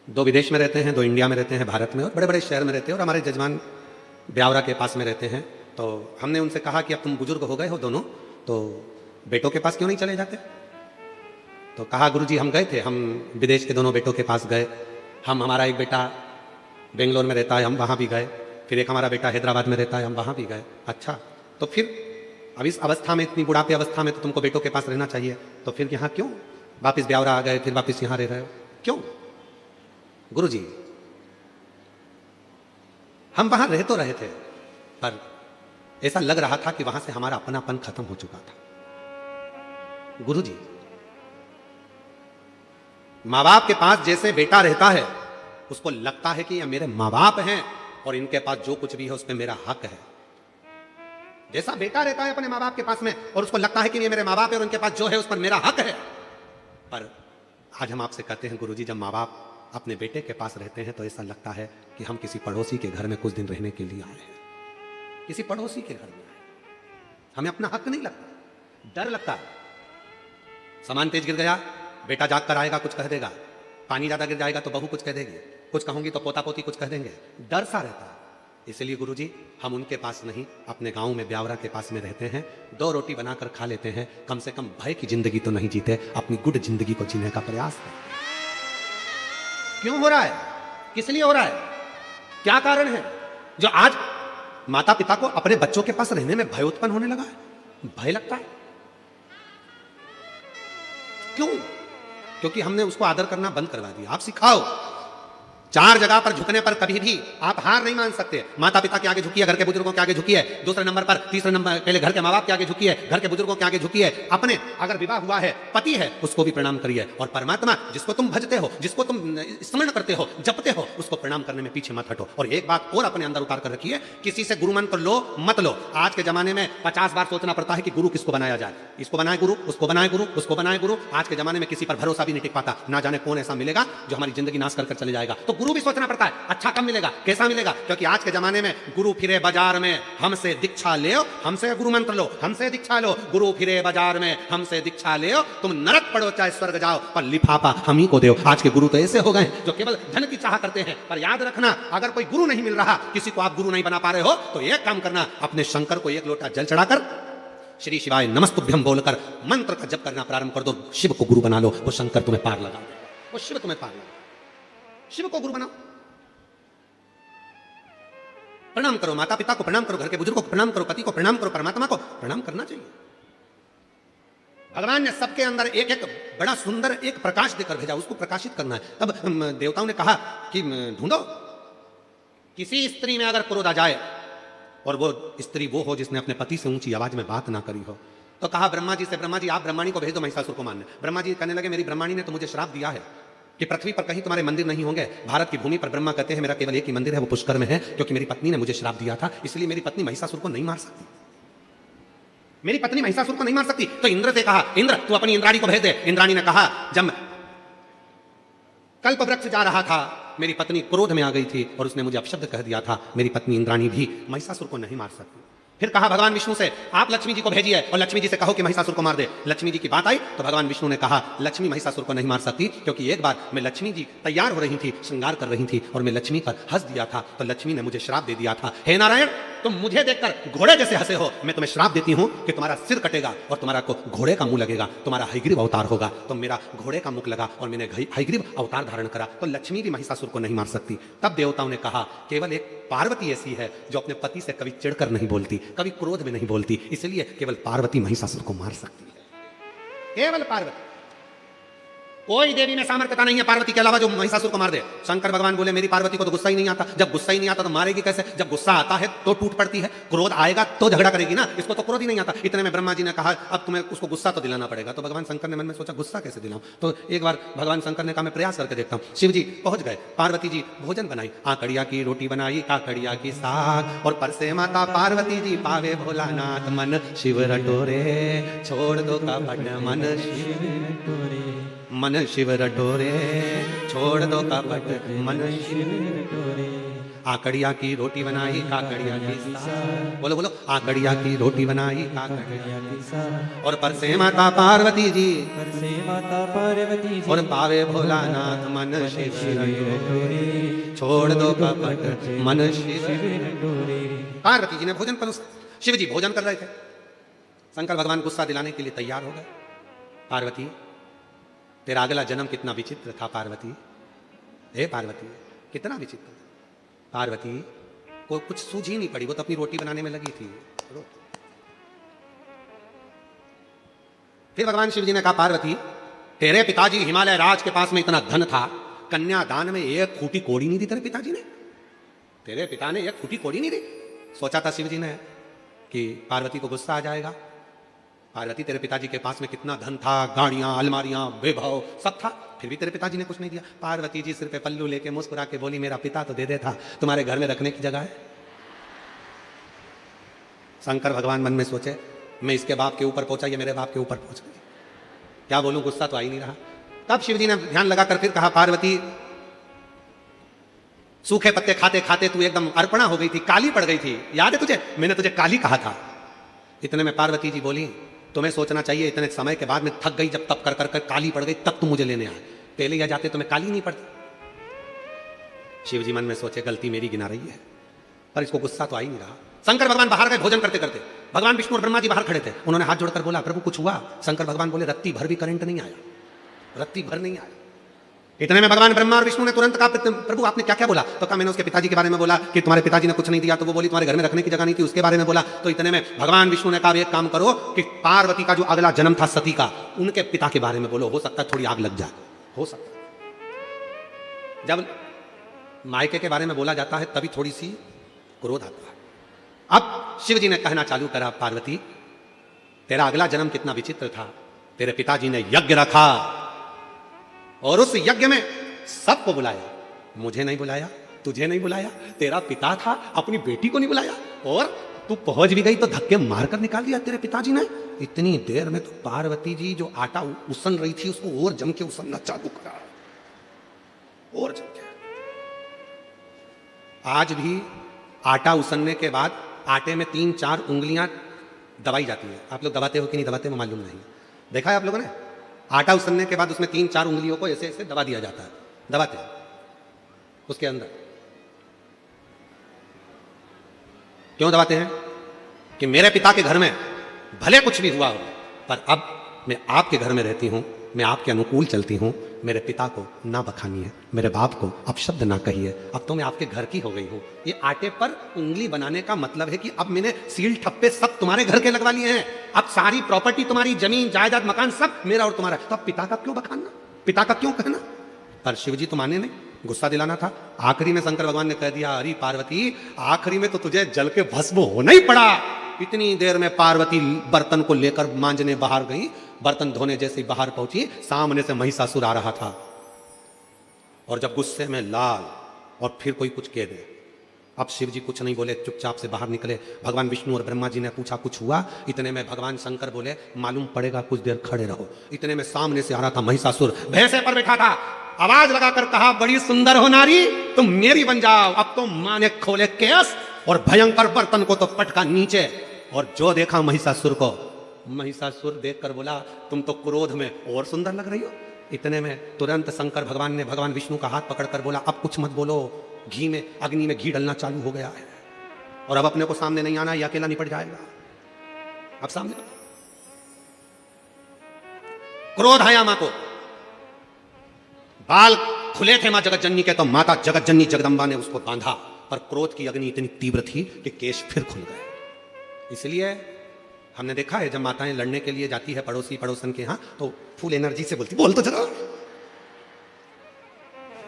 [SPEAKER 1] 2 विदेश में रहते हैं, 2 इंडिया में रहते हैं, भारत में, और बड़े बड़े शहर में रहते हैं। और हमारे जजमान ब्यावरा के पास में रहते हैं। तो हमने उनसे कहा कि अब तुम बुजुर्ग हो गए हो दोनों, तो बेटों के पास क्यों नहीं चले जाते? तो कहा, गुरुजी हम गए थे, हम विदेश के दोनों बेटों के पास गए, हमारा एक बेटा बेंगलोर में रहता है, हम वहाँ भी गए, फिर एक हमारा बेटा हैदराबाद में रहता है, हम वहाँ भी गए। अच्छा, तो फिर अब इस अवस्था में, इतनी बुढ़ापे अवस्था में तो तुमको बेटों के पास रहना चाहिए, तो फिर यहाँ क्यों वापिस ब्यावरा आ गए, फिर वापिस यहाँ रह रहे हो, क्यों? गुरुजी, हम वहां रह तो रहे थे, पर ऐसा लग रहा था कि वहां से हमारा अपनापन खत्म हो चुका था। गुरुजी, मां बाप के पास जैसे बेटा रहता है, उसको लगता है कि ये मेरे मां बाप हैं और इनके पास जो कुछ भी है उसमें मेरा हक है। जैसा बेटा रहता है अपने मां बाप के पास में और उसको लगता है कि ये मेरे मां बाप है और उनके पास जो है उस पर मेरा हक है। पर आज हम आपसे कहते हैं गुरुजी, जब मां बाप अपने बेटे के पास रहते हैं तो ऐसा लगता है कि हम किसी पड़ोसी के घर में कुछ दिन रहने के लिए आए हैं, किसी पड़ोसी के घर में आए, हमें अपना हक नहीं लगता, डर लगता है। सामान तेज गिर गया, बेटा जाग कर आएगा, कुछ कह देगा, पानी ज्यादा गिर जाएगा तो बहू कुछ कह देगी, कुछ कहूंगी तो पोता पोती कुछ कह देंगे, डर सा रहता है। इसलिए गुरुजी, हम उनके पास नहीं, अपने गांव में ब्यावरा के पास में रहते हैं, 2 रोटी बनाकर खा लेते हैं, कम से कम भय की जिंदगी तो नहीं जीते, अपनी गुड जिंदगी को जीने का प्रयास करें। क्यों हो रहा है? किस लिए हो रहा है? क्या कारण है जो आज माता पिता को अपने बच्चों के पास रहने में भय उत्पन्न होने लगा है? भय लगता है क्यों? क्योंकि हमने उसको आदर करना बंद करवा दिया। आप सिखाओ, 4 जगह पर झुकने पर कभी भी आप हार नहीं मान सकते। माता पिता के आगे झुकी है, घर के बुजुर्गों के आगे झुकी है, दूसरे नंबर पर, तीसरे नंबर पहले घर के माँ बाप के आगे झुकी है, घर के बुजुर्गों के आगे झुकी है, अपने अगर विवाह हुआ है, पति है, उसको भी प्रणाम करिए, और परमात्मा जिसको तुम भजते हो, जिसको तुम स्मरण करते हो, जपते हो, उसको प्रणाम करने में पीछे मत हटो। और एक बात और अपने अंदर उतार कर रखिए, किसी से गुरु मंत्र लो मत लो। आज के जमाने में 50 बार सोचना पड़ता है कि गुरु किसको बनाया जाए, इसको बनाए गुरु, उसको बनाए गुरु, उसको बनाए गुरु। आज के जमाने में किसी पर भरोसा भी नहीं टिक पाता, ना जाने कौन ऐसा मिलेगा जो हमारी जिंदगी नाश कर चले जाएगा। तो गुरु भी सोचना पड़ता है, अच्छा कब मिलेगा, कैसा मिलेगा, क्योंकि आज के जमाने में गुरु फिरे बाजार में, हमसे दीक्षा ले, हमसे गुरु मंत्र लो, हमसे दीक्षा लो। गुरु फिरे बाजार में, हमसे दीक्षा ले, तुम नरक पड़ो चाहे स्वर्ग जाओ, पर लिफाफा हम ही को दो। आज के गुरु तो ऐसे हो गए जो केवल धन की चाह करते हैं। पर याद रखना, अगर कोई गुरु नहीं मिल रहा, किसी को आप गुरु नहीं बना पा रहे हो, तो एक काम करना, अपने शंकर को 1 लोटा जल चढ़ाकर श्री शिवाय नमस्तुभ्यम बोलकर मंत्र का जप करना प्रारंभ कर दो। शिव को गुरु बना लो, वो शंकर तुम्हें पार लगा दे, वो शिव तुम्हें पार लगा। शिव को गुरु बनाओ, प्रणाम करो, माता पिता को प्रणाम करो, घर के बुजुर्गों को प्रणाम करो, पति को प्रणाम करो, परमात्मा को प्रणाम करना चाहिए। भगवान ने सबके अंदर एक एक बड़ा सुंदर एक प्रकाश देकर भेजा, उसको प्रकाशित करना है। तब देवताओं ने कहा कि ढूंढो, किसी स्त्री में अगर क्रोध आ जाए और वो स्त्री वो हो जिसने अपने पति से ऊंची आवाज में बात ना करी हो, तो कहा ब्रह्मा जी से, ब्रह्मा जी आप ब्रह्माणी को भेज दो महिषासुर को मारने। ब्रह्मा जी कहने लगे मेरी ब्रह्माणी ने तो मुझे श्राप दिया है कि पृथ्वी पर कहीं तुम्हारे मंदिर नहीं होंगे। भारत की भूमि पर ब्रह्मा कहते हैं मेरा केवल एक ही मंदिर है, वो पुष्कर में है, क्योंकि मेरी पत्नी ने मुझे श्राप दिया था, इसलिए मेरी पत्नी महिषासुर को नहीं मार सकती। मेरी पत्नी महिषासुर को नहीं मार सकती। तो इंद्र से कहा इंद्र तू अपनी इंद्राणी को भेज दे। इंद्राणी ने कहा जब कल्प वृक्ष जा रहा था मेरी पत्नी क्रोध में आ गई थी और उसने मुझे अपशब्द कह दिया था, मेरी पत्नी इंद्राणी भी महिषासुर को नहीं मार सकती। फिर कहा भगवान विष्णु से आप लक्ष्मी जी को भेजिए और लक्ष्मी जी से कहो कि महिषासुर को मार दे। लक्ष्मी जी की बात आई तो भगवान विष्णु ने कहा लक्ष्मी महिषासुर को नहीं मार सकती, क्योंकि एक बार मैं लक्ष्मी जी तैयार हो रही थी, श्रृंगार कर रही थी और मैं लक्ष्मी पर हंस दिया था तो लक्ष्मी ने मुझे श्राप दे दिया था, हे नारायण तुम मुझे देखकर घोड़े जैसे हंसे हो, मैं तुम्हें श्राप देती हूं कि तुम्हारा सिर कटेगा और तुम्हारा को घोड़े का मुंह लगेगा, तुम्हारा हयग्रीव अवतार होगा। तो मेरा घोड़े का मुख लगा और मैंने हयग्रीव अवतार धारण करा, तो लक्ष्मी भी महिषासुर को नहीं मार सकती। तब देवताओं ने कहा केवल एक पार्वती ऐसी है जो अपने पति से कभी चिढ़कर नहीं बोलती, कभी क्रोध में नहीं बोलती, इसलिए केवल पार्वती महिषासुर को मार सकती है। केवल पार्वती, कोई देवी में सामर्थ्यता नहीं है पार्वती के अलावा जो महिषासुर को मार दे। शंकर भगवान बोले मेरी पार्वती को तो गुस्सा ही नहीं आता, जब गुस्सा ही नहीं आता तो मारेगी कैसे? जब गुस्सा आता है तो टूट पड़ती है, क्रोध आएगा तो झगड़ा करेगी ना, इसको तो क्रोध ही नहीं आता। इतने में ब्रह्मा जी ने कहा अब तुम्हें उसको गुस्सा तो दिलाना पड़ेगा। तो भगवान शंकर ने मन में सोचा गुस्सा कैसे दिलाऊं, तो एक बार भगवान शंकर ने कहा मैं प्रयास करके देखता हूं। शिव जी पहुंच गए, पार्वती जी भोजन बनाई, आकड़िया की रोटी बनाई, काकड़िया की साग, और परसे माता पार्वती जी पावे भोलानाथ मन शिव रटोरे, छोड़ दो कपट मन शिव रटोरे, मन शिव रटोरे, छोड़ दो कपट मन शिव रटोरे। आकड़िया की रोटी बनाई, काकड़िया की साग, बोलो बोलो, आकड़िया की रोटी बनाई, काकड़िया की साग, और परसे माता पार्वती जी, परसे माता पार्वती जी, और पावे भोलानाथ मन शिव रटोरे, छोड़ दो कपट मन शिव रटोरे। पार्वती जी ने भोजन परोसा, शिव जी भोजन कर रहे थे, शंकर भगवान गुस्सा दिलाने के लिए तैयार हो गए। पार्वती तेरा अगला जन्म कितना विचित्र था पार्वती, हे पार्वती कितना विचित्र। पार्वती को कुछ सूझ ही नहीं पड़ी, वो तो अपनी रोटी बनाने में लगी थी। फिर भगवान शिव जी ने कहा पार्वती तेरे पिताजी हिमालय राज के पास में इतना धन था, कन्यादान में एक फूटी कोड़ी नहीं दी तेरे पिताजी ने, तेरे पिता ने एक फूटी कोड़ी नहीं दी। सोचा था शिव जी ने कि पार्वती को गुस्सा आ जाएगा। पार्वती तेरे पिताजी के पास में कितना धन था, गाड़ियां, अलमारियां, वैभव सब था, फिर भी तेरे पिताजी ने कुछ नहीं दिया। पार्वती जी सिर पे पल्लू लेके मुस्कुरा के बोली मेरा पिता तो दे देता, तुम्हारे घर में रखने की जगह है। शंकर भगवान मन में सोचे मैं इसके बाप के ऊपर पहुंचा, ये मेरे बाप के ऊपर पहुंच गई, क्या बोलूं, गुस्सा तो आ ही नहीं रहा। तब शिव जी ने ध्यान लगाकर फिर कहा पार्वती सूखे पत्ते खाते खाते तू एकदम अर्पणा हो गई थी, काली पड़ गई थी, याद है तुझे, मैंने तुझे काली कहा था। इतने में पार्वती जी बोली तुम्हें सोचना चाहिए इतने समय के बाद मैं थक गई, जब तप कर कर कर काली पड़ गई तब तुम मुझे लेने आए, पहले या जाते तो मैं काली नहीं पड़ती। शिव जी मन में सोचे गलती मेरी गिना रही है, पर इसको गुस्सा तो आ ही नहीं रहा। शंकर भगवान बाहर गए भोजन करते करते, भगवान विष्णु और ब्रह्मा जी बाहर खड़े थे, उन्होंने हाथ जोड़कर बोला प्रभु कुछ हुआ? शंकर भगवान बोले रत्ती भर भी करंट नहीं आया, रत्ती भर नहीं आया। इतने में भगवान ब्रह्मा और विष्णु ने तुरंत कहा प्रभु आपने क्या क्या बोला? तो कहा मैंने उसके पिताजी के बारे में बोला कि तुम्हारे पिताजी ने कुछ नहीं दिया, तो वो बोली तुम्हारे घर में रखने की जगह नहीं थी, उसके बारे में बोला। तो इतने में भगवान विष्णु ने कहा एक काम करो कि पार्वती का जो अगला जन्म था सती का, उनके पिता के बारे में बोलो, हो सकता है थोड़ी आग लग जाए, हो सकता है। जब मायके के बारे में बोला जाता है तभी थोड़ी सी क्रोध आता है। अब शिव जी ने कहना चालू करा पार्वती तेरा अगला जन्म कितना विचित्र था, तेरे पिताजी ने यज्ञ रखा और उस यज्ञ में सबको बुलाया, मुझे नहीं बुलाया, तुझे नहीं बुलाया, तेरा पिता था अपनी बेटी को नहीं बुलाया, और तू पहुंच भी गई तो धक्के मारकर निकाल दिया तेरे पिताजी ने। इतनी देर में तो पार्वती जी जो आटा उसन रही थी उसको और जम के उसनना चालू करा, और जम के। आज भी आटा उसनने के बाद आटे में 3-4 उंगलियां दबाई जाती है। आप लोग दबाते हो कि नहीं दबाते हो मालूम नहीं, देखा है आप लोगों ने? आटा उसनने के बाद उसमें 3-4 उंगलियों को ऐसे ऐसे दबा दिया जाता है, दबाते हैं उसके अंदर। क्यों दबाते हैं? कि मेरे पिता के घर में भले कुछ भी हुआ हो, पर अब मैं आपके घर में रहती हूं, मैं आपके अनुकूल चलती हूं, मेरे पिता को ना बखानिए, मेरे बाप को अपशब्द ना कहिए, अब तो मैं आपके घर की हो गई हूं। ये आटे पर उंगली बनाने का मतलब है कि अब मैंने सील ठप्पे सब तुम्हारे घर के लगवा लिए हैं, अब सारी प्रॉपर्टी तुम्हारी, जमीन जायदाद मकान सब मेरा और तुम्हारा, तो अब पिता का क्यों बखानना, पिता का क्यों कहना? पर शिव जी तो माने नहीं, गुस्सा दिलाना था। आखिरी में शंकर भगवान ने कह दिया अरे पार्वती आखिरी में तो तुझे जल के भस्म होना ही पड़ा, इतनी देर में पार्वती बर्तन को लेकर मांजने बाहर गई। बर्तन धोने जैसे ही बाहर पहुंची, सामने से महिषासुर आ रहा था। और जब गुस्से में लाल और फिर कोई कुछ कह दे, अब शिव जी कुछ नहीं बोले, चुपचाप से बाहर निकले। भगवान विष्णु और ब्रह्मा जी ने पूछा कुछ हुआ? इतने में भगवान शंकर बोले मालूम पड़ेगा, कुछ देर खड़े रहो। इतने में सामने से आ रहा था महिषासुर, भैंसे पर बैठा था। आवाज लगाकर कहा, बड़ी सुंदर हो नारी, तुम मेरी बन जाओ। अब तो मां ने खोले केस और भयंकर बर्तन को तो पटका नीचे। और जो देखा महिषासुर को, महिषासुर देखकर बोला तुम तो क्रोध में और सुंदर लग रही हो। इतने में तुरंत शंकर भगवान ने भगवान विष्णु का हाथ पकड़कर बोला अब कुछ मत बोलो, घी में, अग्नि में घी डलना चालू हो गया है और अब अपने को सामने नहीं आना, ये अकेला निपट जाएगा। अब सामने क्रोध आया मां को, बाल खुले थे मां जगतजननी के, तो माता जगतजननी जगदंबा ने उसको बांधा, पर क्रोध की अग्नि इतनी तीव्र थी कि केश फिर खुल गए। इसलिए हमने देखा है जब माताएं लड़ने के लिए जाती है पड़ोसी पड़ोसन के यहां, तो फुल एनर्जी से बोलती, बोल तो जरा,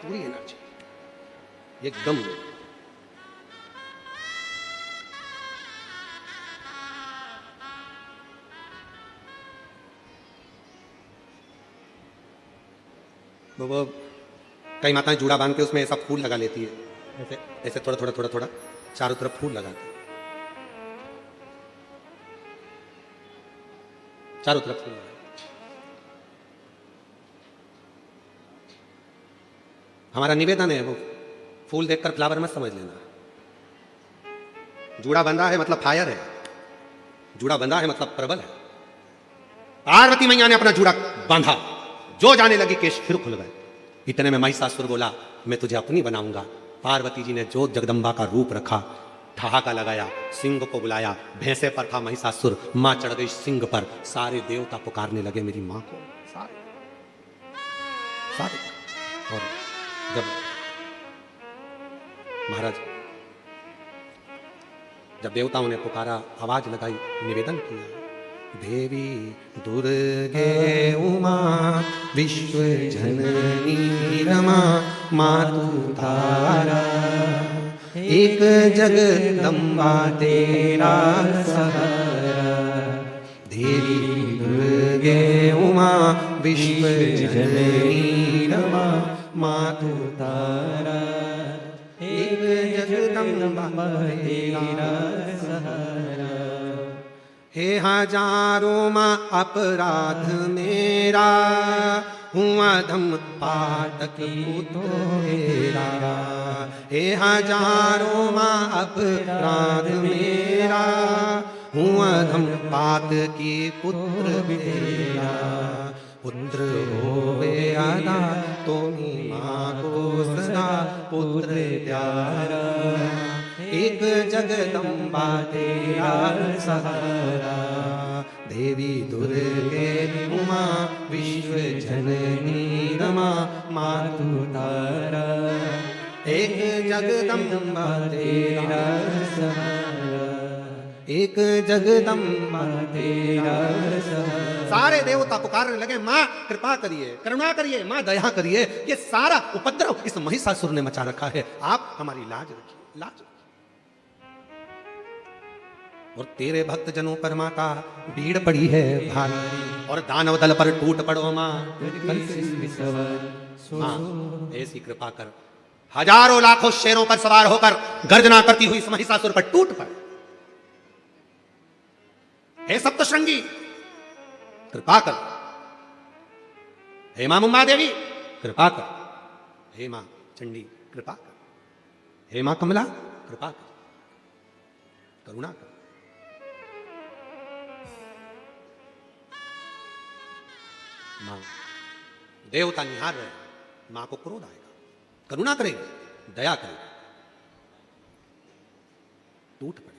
[SPEAKER 1] पूरी एनर्जी एकदम। वो कई माताएं जूड़ा बांध के उसमें ऐसा फूल लगा लेती है, ऐसे ऐसे थोड़ा थोड़ा थोड़ा थोड़ा चारों तरफ फूल लगाते, चारों तरफ फूल लगाते। हमारा निवेदन है, वो फूल देखकर फ्लावर मत समझ लेना। जूड़ा बंधा है मतलब फायर है, जूड़ा बंधा है मतलब प्रबल है। पार्वती मैया ने अपना जूड़ा बांधा, जो जाने लगी केश फिर खुल गए। इतने में महिषासुर बोला मैं तुझे अपनी बनाऊंगा। पार्वती जी ने जो जगदंबा का रूप रखा, ठहाका लगाया, सिंह को बुलाया। भैंसे पर था महिषासुर, मां चढ़ गई सिंह पर। सारे देवता पुकारने लगे मेरी मां को, सारे सारे। और जब महाराज, जब देवताओं ने पुकारा, आवाज लगाई, निवेदन किया, देवी दुर्गे उमा विश्व जननी रमा मातु तारा, एक जगदम्बा तेरा सहारा। देवी दुर्गे उमा विश्व जननी रमा मातु तारा, एक जगदम्बा तेरा सहारा। हे हजारों मां अपराध मेरा, हुआ धम पातक पुतोरा। हे हजारों मां अपराध मेरा, हुआ धम पात की पुत्र बेरा। पुत्र होवे आदा तुम्ही मां को सदा पुत्र प्यारा। एक जगदम्बा तेरा सहारा। देवी दुर्गे उमा विश्व जननी रमा मातु तारा, एक जगदम्बा तेरा सहारा, एक जगदम्बा तेरा सहारा। सारे देवता पुकारने लगे मां कृपा करिए, करुणा करिए, मां दया करिए, ये सारा उपद्रव इस महिषासुर ने मचा रखा है, आप हमारी लाज रखिए, लाज रखिए। और तेरे भक्त जनों पर माता भीड़ पड़ी है भारी, और दानव दल पर टूट पड़ो मां, ऐसी कृपा कर। हजारों लाखों शेरों पर सवार होकर गर्जना करती हुई इस महिषासुर पर टूट पड़। हे सप्तशृंगी कृपा कर, हे मां मुंबा देवी कृपा कर, हे मां चंडी कृपा कर, हे मां कमला कृपा कर, करुणा कर। मां देवता निहार रहे, मां को क्रोध आएगा, करुणा करेगी, दया करेगी, टूट पड़े।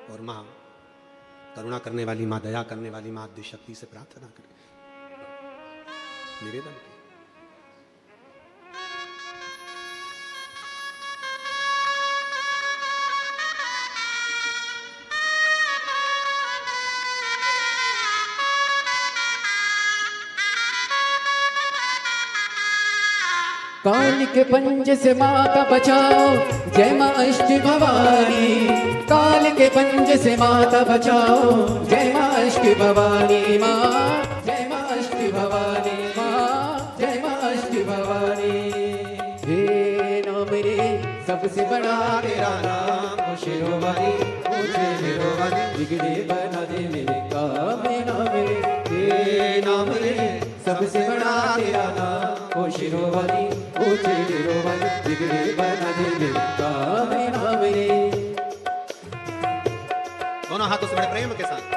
[SPEAKER 1] और मां करुणा करने वाली मां, दया करने वाली मां आदि शक्ति से प्रार्थना करे, निवेदन करे।
[SPEAKER 2] काल के पंज से माता बचाओ, जय माँ अष्ट भवानी। काल के पंज से माता बचाओ, जय माँ अष्ट भवानी माँ, जय माँ अष्ट भवानी माँ, जय माँ अष्ट भवानी। हे नाम रे सबसे बड़ा तेरा नाम, ओ शेरोवाली ऊंचे शेरोवाली, बिगड़े बना दे मेरे काम नाम रे। हे नाम रे सबसे बड़ा तेरा नाम, ओ शेरोवाली ऊंचे शेरोवाली, बिगड़े बना दे मेरे काम नाम रे।
[SPEAKER 1] दोनों हाथों से बड़े प्रेम के साथ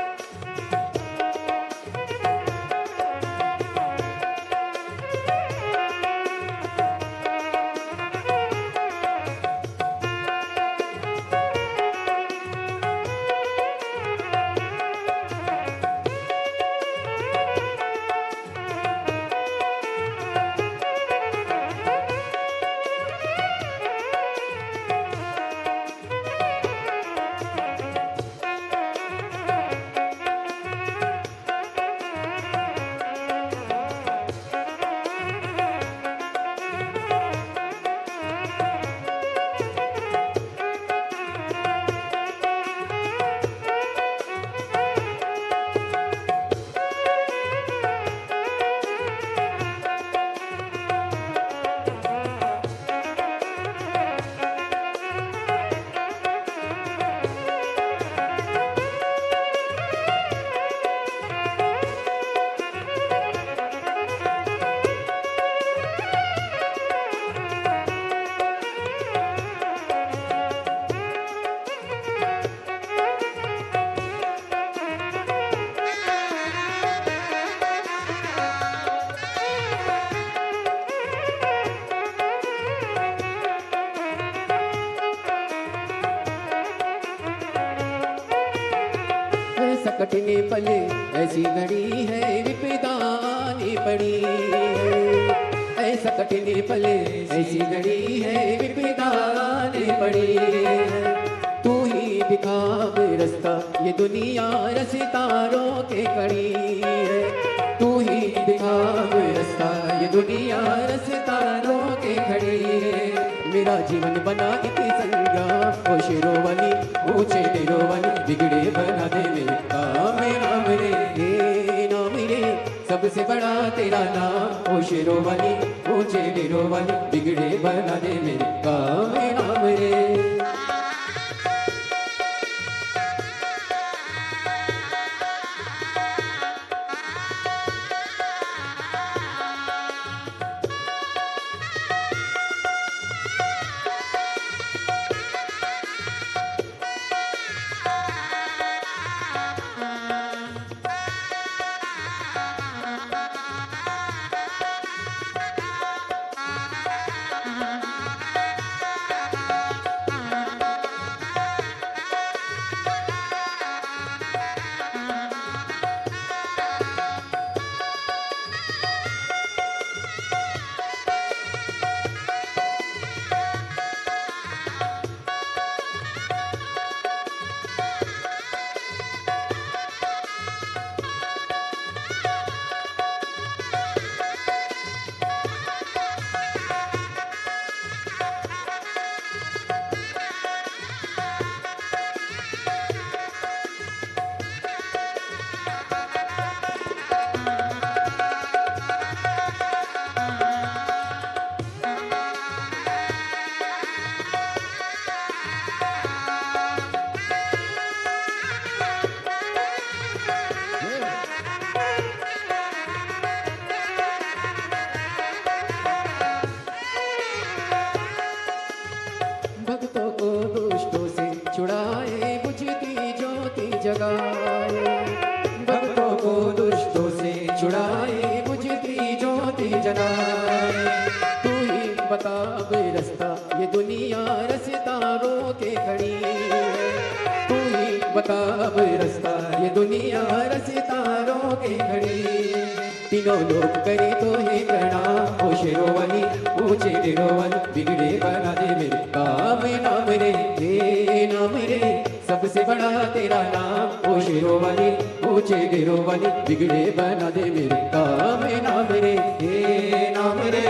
[SPEAKER 2] कटने पले ऐसी घड़ी है, विपदा आनी पड़ी है। ऐसा कटने पले ऐसी घड़ी है, विपदा आनी पड़ी है। तू ही दिखा रास्ता, ये दुनिया रास्ता रोके खड़ी है। तू ही दिखा रास्ता, ये दुनिया रास्ता रोके खड़ी है। मेरा जीवन बना इतनी संज्ञा, ओ शेरोवाली ऊंचे शेरोवाली, बिगड़े बना दे मेरे काम नाम रे। हे नाम रे सबसे बड़ा तेरा नाम, ओ शेरोवाली ऊंचे शेरोवाली, बिगड़े बना दे मेरे काम नाम रे। भक्तों को दुष्टों से छुड़ाए, बुझती ज्योति जगाए। भक्तों को दुष्टों से छुड़ाए, बुझती ज्योति जगाए। तू ही बता बे रास्ता, ये दुनिया रास्ता रोके खड़ी है। तू ही बता बे रास्ता, ये दुनिया रास्ता रोके खड़ी है। तीनों लोग करे तो हे प्रणाम, ओ शेरोवाली ऊंचे शेरोवाली, बिगड़े बना दे मेरे काम नाम रे। हे नाम रे सबसे बड़ा तेरा नाम, ओ शेरोवाली ऊंचे शेरोवाली, बिगड़े बना दे मेरे काम नाम रे। हे नाम रे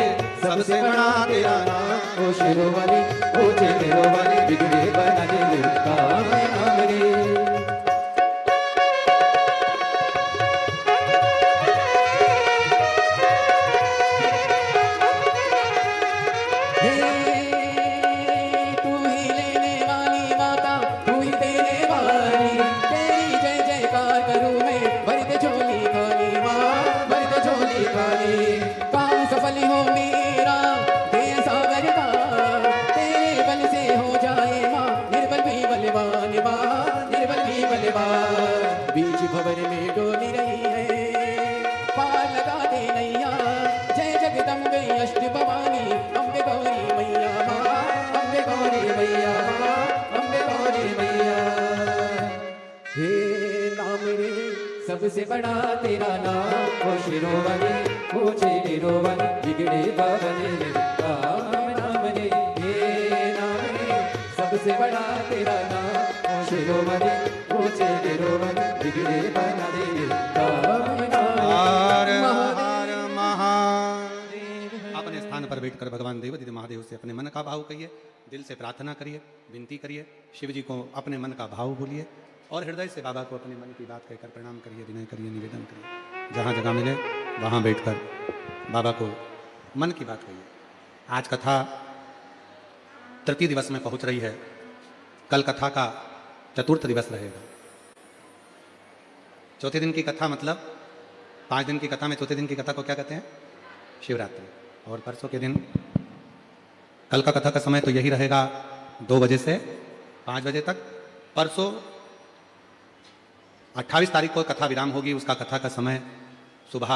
[SPEAKER 2] सबसे बड़ा तेरा नाम ओ शेरों वाली ऊंचे तेरों वाली बिगड़े बना दे काम नाम रे बीच भंवर में डोली रही है पार लगा दे नैया जय जगदम्बे अष्ट भवानी अम्बे गौरी मैया माँ अम्बे गौरी मैया माँ अम्बे गौरी मैया हे नाम रे सबसे बड़ा तेरा नाम ओ शेरों वाली ऊंचे तेरों वाली बिगड़े बाबने राम नाम रे हे नाम रे सबसे बड़ा तेरा नाम ओ शेरों वाली ऊंचे तेरों वाली बिगड़े बना दे
[SPEAKER 1] अपने स्थान पर बैठकर भगवान देवादिदेव महादेव से अपने मन का भाव कहिए, दिल से प्रार्थना करिए, विनती करिए, शिव जी को अपने मन का भाव बोलिए और हृदय से बाबा को अपने मन की बात कहकर प्रणाम करिए, विनय करिए, निवेदन करिए। जहाँ जगह मिले वहाँ बैठकर बाबा को मन की बात कहिए। आज कथा तृतीय दिवस में पहुँच रही है, कल कथा का चतुर्थ दिवस रहेगा। चौथे दिन की कथा मतलब 5 दिन की कथा में चौथे दिन की कथा को क्या कहते हैं? शिवरात्रि। और परसों के दिन कल का कथा का समय तो यही रहेगा 2 बजे से 5 बजे तक। परसों 28 तारीख को कथा विराम होगी, उसका कथा का समय सुबह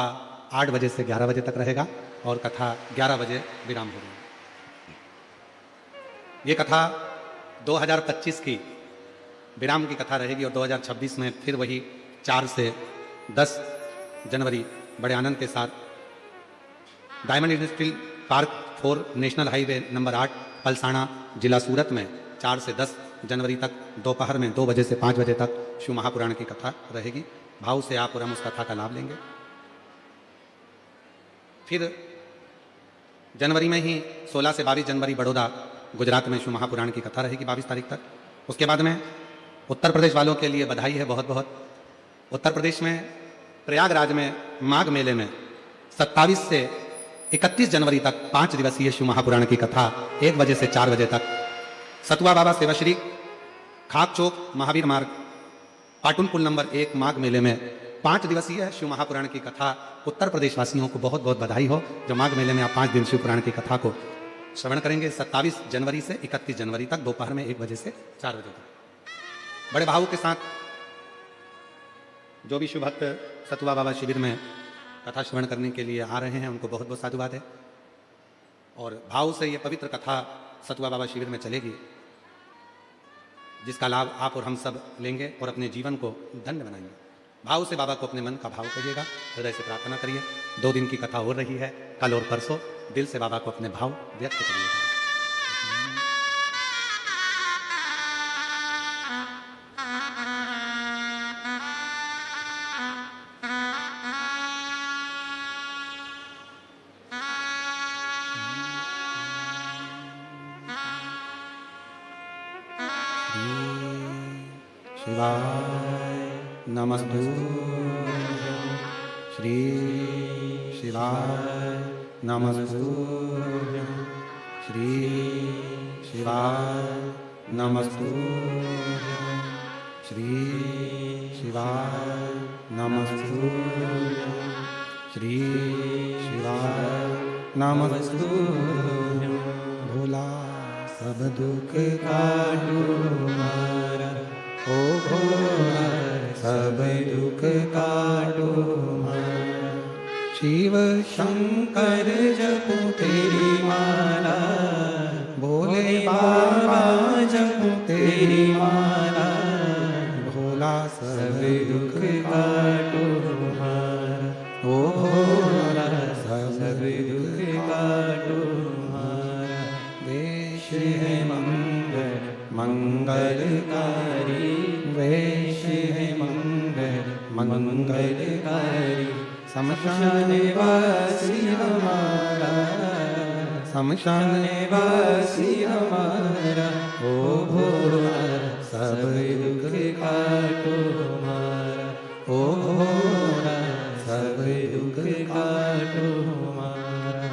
[SPEAKER 1] 8 बजे से 11 बजे तक रहेगा और कथा 11 बजे विराम होगी। ये कथा 2025 की विराम की कथा रहेगी और 2026 में फिर वही 4 से 10 जनवरी बड़े आनंद के साथ diamond industrial park 4 national highway number 8 Palsana जिला सूरत में 4 से 10 जनवरी तक दोपहर में 2 बजे से 5 बजे तक शिव महापुराण की कथा रहेगी। भाव से आप और हम उस कथा का लाभ लेंगे। फिर जनवरी में ही 16 से 22 जनवरी बड़ौदा गुजरात में शिव महापुराण की कथा रहेगी 22 तारीख तक। उसके बाद में उत्तर प्रदेश वालों के लिए बधाई है बहुत बहुत। उत्तर प्रदेश में प्रयागराज में माघ मेले में 27 से 31 जनवरी तक 5 दिवसीय शिव महापुराण की कथा 1 बजे से 4 बजे तक सतुआ बाबा सेवाश्री खाक चौक महावीर मार्ग पाटुन पुल नंबर 1 माघ मेले में 5 दिवसीय शिव महापुराण की कथा। उत्तर प्रदेश वासियों को बहुत बहुत बधाई हो जो माघ मेले में आप 5 दिन शिव पुराण की कथा को श्रवण करेंगे 27 जनवरी से 31 जनवरी तक दोपहर में 1 बजे से 4 बजे तक। बड़े भाव के साथ जो भी शिव भक्त सतुआ बाबा शिविर में कथा श्रवण करने के लिए आ रहे हैं उनको बहुत बहुत साधुवाद है। और भाव से ये पवित्र कथा सतुआ बाबा शिविर में चलेगी, जिसका लाभ आप और हम सब लेंगे और अपने जीवन को धन्य बनाएंगे। भाव से बाबा को अपने मन का भाव करिएगा, हृदय से प्रार्थना करिए। 2 दिन की कथा हो रही है, कल और परसों। दिल से बाबा को अपने भाव व्यक्त करिएगा। शिवाय नमस्तुभ्यं श्री शिवाय नमस्तुभ्यं श्री शिवाय नमस्तुभ्यं श्री शिवाय नमस्तुभ्यं श्री शिवाय नमस्तुभ्यं। भोला सब दुख काटो मारा, ओ भोला सब दुख काटो मारा। शिव शंकर जपो तेरी माला, भोले बाबा जपो तेरी माला। भोला सब दुख काटो मारा, ओ भोला सब दुख काटो मारा। देश है मंगल मंगलकारी, वेश है मंगल मंगलकारी। शमशान वासी हमारा शमशान
[SPEAKER 2] वासी हमारा, ओ भोला सब दुख काटो हमारा, ओ भोला सब दुख काटो हमारा।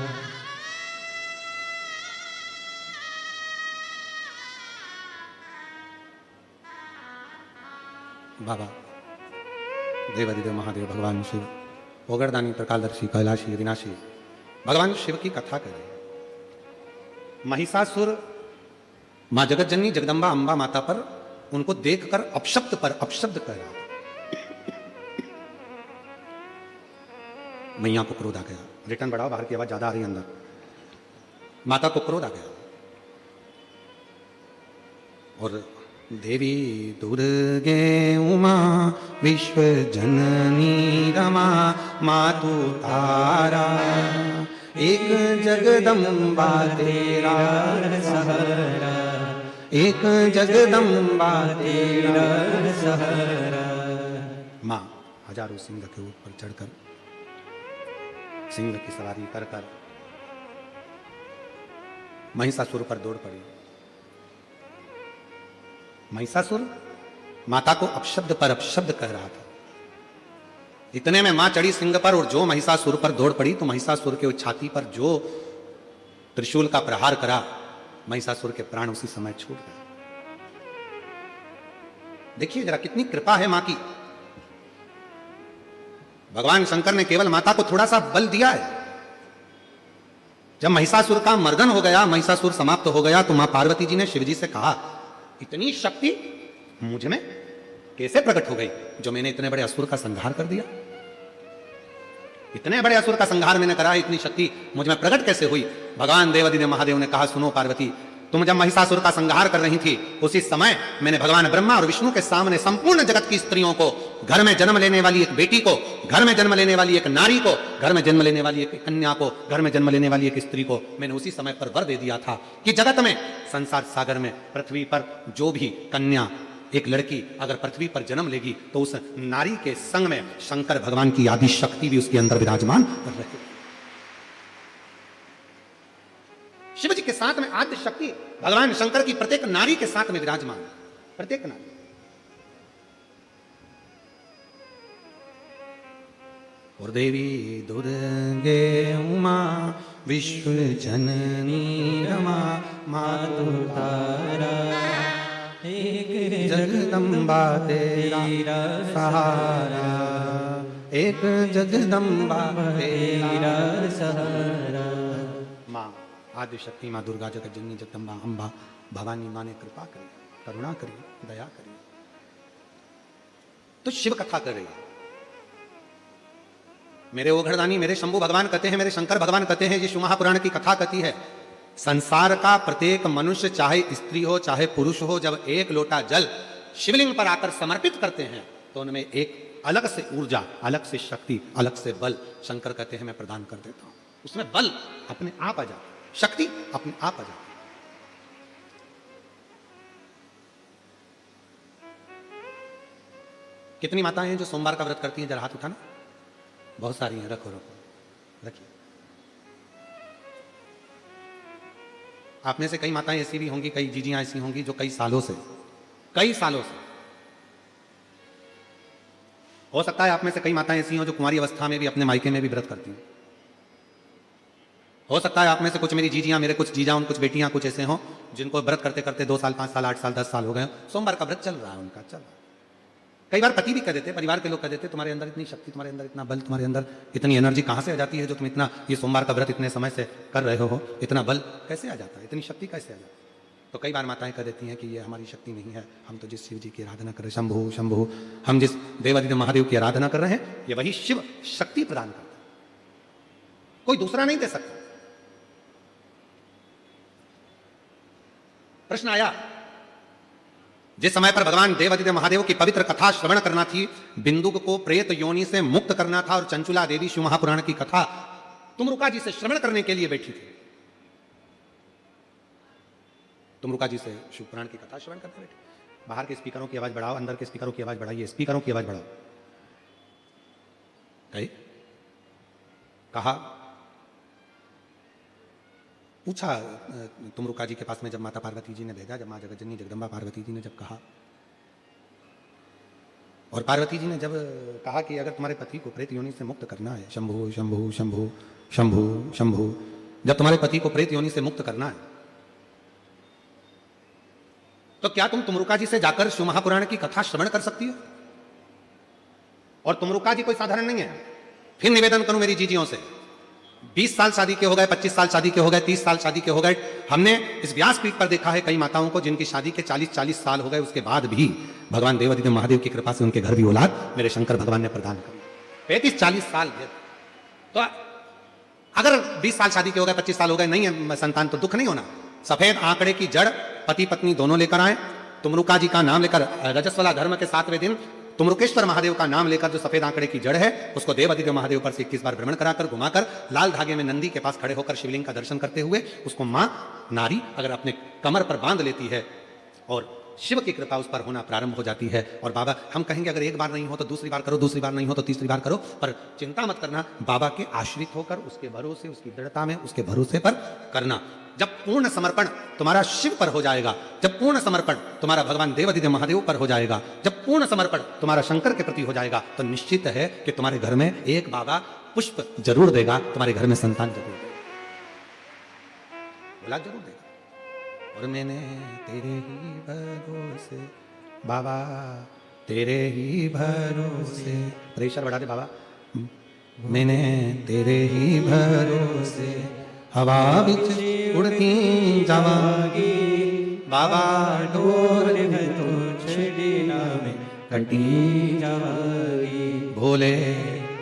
[SPEAKER 1] बाबा देवादिदेव महादेव भगवान शिव, ओगरदानी, त्रिकालदर्शी, कैलाशी, अविनाशी भगवान शिव की कथा करें। महिषासुर मां जगत जननी जगदम्बा अंबा माता पर उनको देखकर अपशब्द पर अपशब्द कर रहा था। मैया को क्रोध आ गया। रिटर्न बढ़ाओ, बाहर की आवाज ज्यादा आ रही है अंदर। माता को क्रोध आ गया और देवी दुर्गे उमा विश्व जननी रमा मातु तारा, एक जगदम्बा तेरा सहारा, एक जगदम्बा तेरा सहारा। माँ हजारों सिंह के ऊपर चढ़कर, सिंह की सवारी कर कर महिषासुर पर दौड़ पड़ी। महिषासुर माता को अपशब्द पर अपशब्द कह रहा था। इतने में मां चढ़ी सिंह पर और जो महिषासुर पर दौड़ पड़ी तो महिषासुर के छाती पर जो त्रिशूल का प्रहार करा, महिषासुर के प्राण उसी समय छूट गए। देखिए जरा कितनी कृपा है मां की। भगवान शंकर ने केवल माता को थोड़ा सा बल दिया है। जब महिषासुर का मर्दन हो गया, महिषासुर समाप्त हो गया, तो मां पार्वती जी ने शिवजी से कहा, इतनी शक्ति मुझ में कैसे प्रकट हो गई जो मैंने इतने बड़े असुर का संहार कर दिया? इतने बड़े असुर का संहार मैंने करा, इतनी शक्ति मुझ में प्रकट कैसे हुई? भगवान देवादिदेव महादेव ने कहा, सुनो पार्वती, तुम जब महिषासुर का संहार कर रही थी, उसी समय मैंने भगवान ब्रह्मा और विष्णु के सामने संपूर्ण जगत की स्त्रियों को, घर में जन्म लेने वाली एक बेटी को, घर में जन्म लेने वाली एक नारी को, घर में जन्म लेने वाली एक कन्या को, घर में जन्म लेने वाली एक स्त्री को मैंने उसी समय पर वर दे दिया था कि जगत में, संसार सागर में, पृथ्वी पर जो भी कन्या, एक लड़की अगर पृथ्वी पर जन्म लेगी तो उस नारी के संग में शंकर भगवान की आदि शक्ति भी उसके अंदर विराजमान रहेगी। शिव जी के साथ में आद्य शक्ति भगवान शंकर की प्रत्येक नारी के साथ में विराजमान, प्रत्येक नारी। और देवी दुर्गे उमा विश्व जननी रमा मातु तारा, एक जगदम्बा तेरा सहारा, एक जगदम्बा तेरा सहारा। मां आदि शक्ति, मां दुर्गा, जगत जननी जगदम्बा अंबा भवानी मां ने कृपा करी, करुणा करी, दया करी, तो शिव कथा कर रही है। मेरे ओघड़दानी, मेरे शंभु भगवान कहते हैं, मेरे शंकर भगवान कहते हैं, ये शिव महापुराण की कथा कहती है, संसार का प्रत्येक मनुष्य, चाहे स्त्री हो चाहे पुरुष हो, जब एक लोटा जल शिवलिंग पर आकर समर्पित करते हैं तो उनमें एक अलग से ऊर्जा, अलग से शक्ति, अलग से बल शंकर कहते हैं मैं प्रदान कर देता हूं। उसमें बल अपने आप आ जाता, शक्ति अपने आप आ जाती। कितनी माताएं हैं जो सोमवार का व्रत करती हैं? जरा हाथ उठाना। बहुत सारी हैं, रखो रखो रखिए। आप में से कई माताएं ऐसी भी होंगी, कई जीजियां ऐसी होंगी जो कई सालों से हो सकता है आप में से कई माताएं ऐसी हों जो कुंवारी अवस्था में भी अपने मायके में भी व्रत करती हैं। हो सकता है आप में से कुछ मेरी जीजियां, मेरे कुछ जीजा, कुछ बेटियां कुछ ऐसे हों जिनको व्रत करते करते 2 साल, 5 साल, 8 साल, 10 साल हो गए। सोमवार का व्रत चल रहा है उनका, चल रहा है। कई बार पति भी कह देते, परिवार के लोग कह देते, तुम्हारे अंदर इतनी शक्ति, तुम्हारे अंदर इतना बल, तुम्हारे अंदर इतनी एनर्जी कहां से आ जाती है जो तुम इतना ये सोमवार का व्रत इतने समय से कर रहे हो, इतना बल कैसे आ जाता है, इतनी शक्ति कैसे आ जाती है? तो कई बार माताएं कह देती हैं कि ये हमारी शक्ति नहीं है, हम तो जिस शिव जी की आराधना कर रहे हैं, शंभु शंभु, हम जिस देवादिदेव महादेव की आराधना कर रहे हैं, ये वही शिव शक्ति प्रदान करता है, कोई दूसरा नहीं दे सकता। प्रश्न आया, जिस समय पर भगवान देवादिदेव महादेव की पवित्र कथा श्रवण करना थी, बिंदुक को प्रेत योनि से मुक्त करना था और चंचुला देवी शिव महापुराण की कथा तुमरुका जी से श्रवण करने के लिए बैठी थी। तुमरुका जी से शिव पुराण की कथा श्रवण करते बैठे। बाहर के स्पीकरों की आवाज बढ़ाओ, अंदर के स्पीकरों की आवाज बढ़ाइए, स्पीकरों की आवाज बढ़ाओ। कहा पूछा तुमरुका जी के पास में जब माता पार्वती जी ने भेजा, जब माँ जगज्जननी जगदम्बा पार्वती जी ने जब कहा, और पार्वती जी ने जब कहा कि अगर तुम्हारे पति को प्रेत योनि से मुक्त करना है, शंभु शंभु शंभु शंभु शंभु, जब तुम्हारे पति को प्रेत योनि से मुक्त करना है, तो क्या तुम तुमरुका जी से जाकर शिव महापुराण की कथा श्रवण कर सकती हो? और तुमरुका जी कोई साधारण नहीं है। फिर निवेदन करूं मेरी जीजियों से, 20 साल शादी के हो गए, 25 साल शादी के हो गए, 30 साल शादी के हो गए, हमने इस व्यासपीठ पर देखा है कई माताओं को जिनकी शादी के 40-40 साल हो गए, उसके बाद भी भगवान देवादिदेव महादेव की कृपा से उनके घर भी औलाद मेरे शंकर भगवान ने प्रदान करी। 35-40 साल तो अगर 20 साल शादी के हो गए, 25 साल हो गए, नहीं है संतान, तो दुख नहीं होना। सफेद आंकड़े की जड़ पति पत्नी दोनों लेकर आए, तुमरुका जी का नाम लेकर, रजस्वला धर्म के 7वें दिन तुमरुकेश्वर महादेव का नाम लेकर, जो सफेद आंकड़े की जड़ है, उसको देवादिदेव महादेव पर से 21 बार भ्रमण कराकर, घुमाकर, लाल धागे में नंदी के पास खड़े होकर शिवलिंग का दर्शन करते हुए, उसको मां नारी अगर अपने कमर पर बांध लेती है और शिव की कृपा उस पर होना प्रारंभ हो जाती है। और बाबा, हम कहेंगे अगर एक बार नहीं हो तो दूसरी बार करो, दूसरी बार नहीं हो तो तीसरी बार करो, पर चिंता मत करना, बाबा के आश्रित होकर, उसके भरोसे, उसकी दृढ़ता में, उसके भरोसे पर करना। जब पूर्ण समर्पण तुम्हारा शिव पर हो जाएगा, जब पूर्ण समर्पण तुम्हारा भगवान देवादिदेव महादेव पर हो जाएगा, जब पूर्ण समर्पण तुम्हारा शंकर के प्रति हो जाएगा, तो निश्चित है कि तुम्हारे घर में एक बाबा पुष्प जरूर देगा, तुम्हारे घर में संतान जरूर देगा, औलाद जरूर देगा। और मैंने तेरे ही भरोसे बाबा, तेरे ही भरोसे, प्रेशर बढ़ा दे बाबा, मैंने तेरे ही भरोसे हवा बिच उड़ती जावागी, बाबा डोर तो छेड़ीना में कटी जावागी, भोले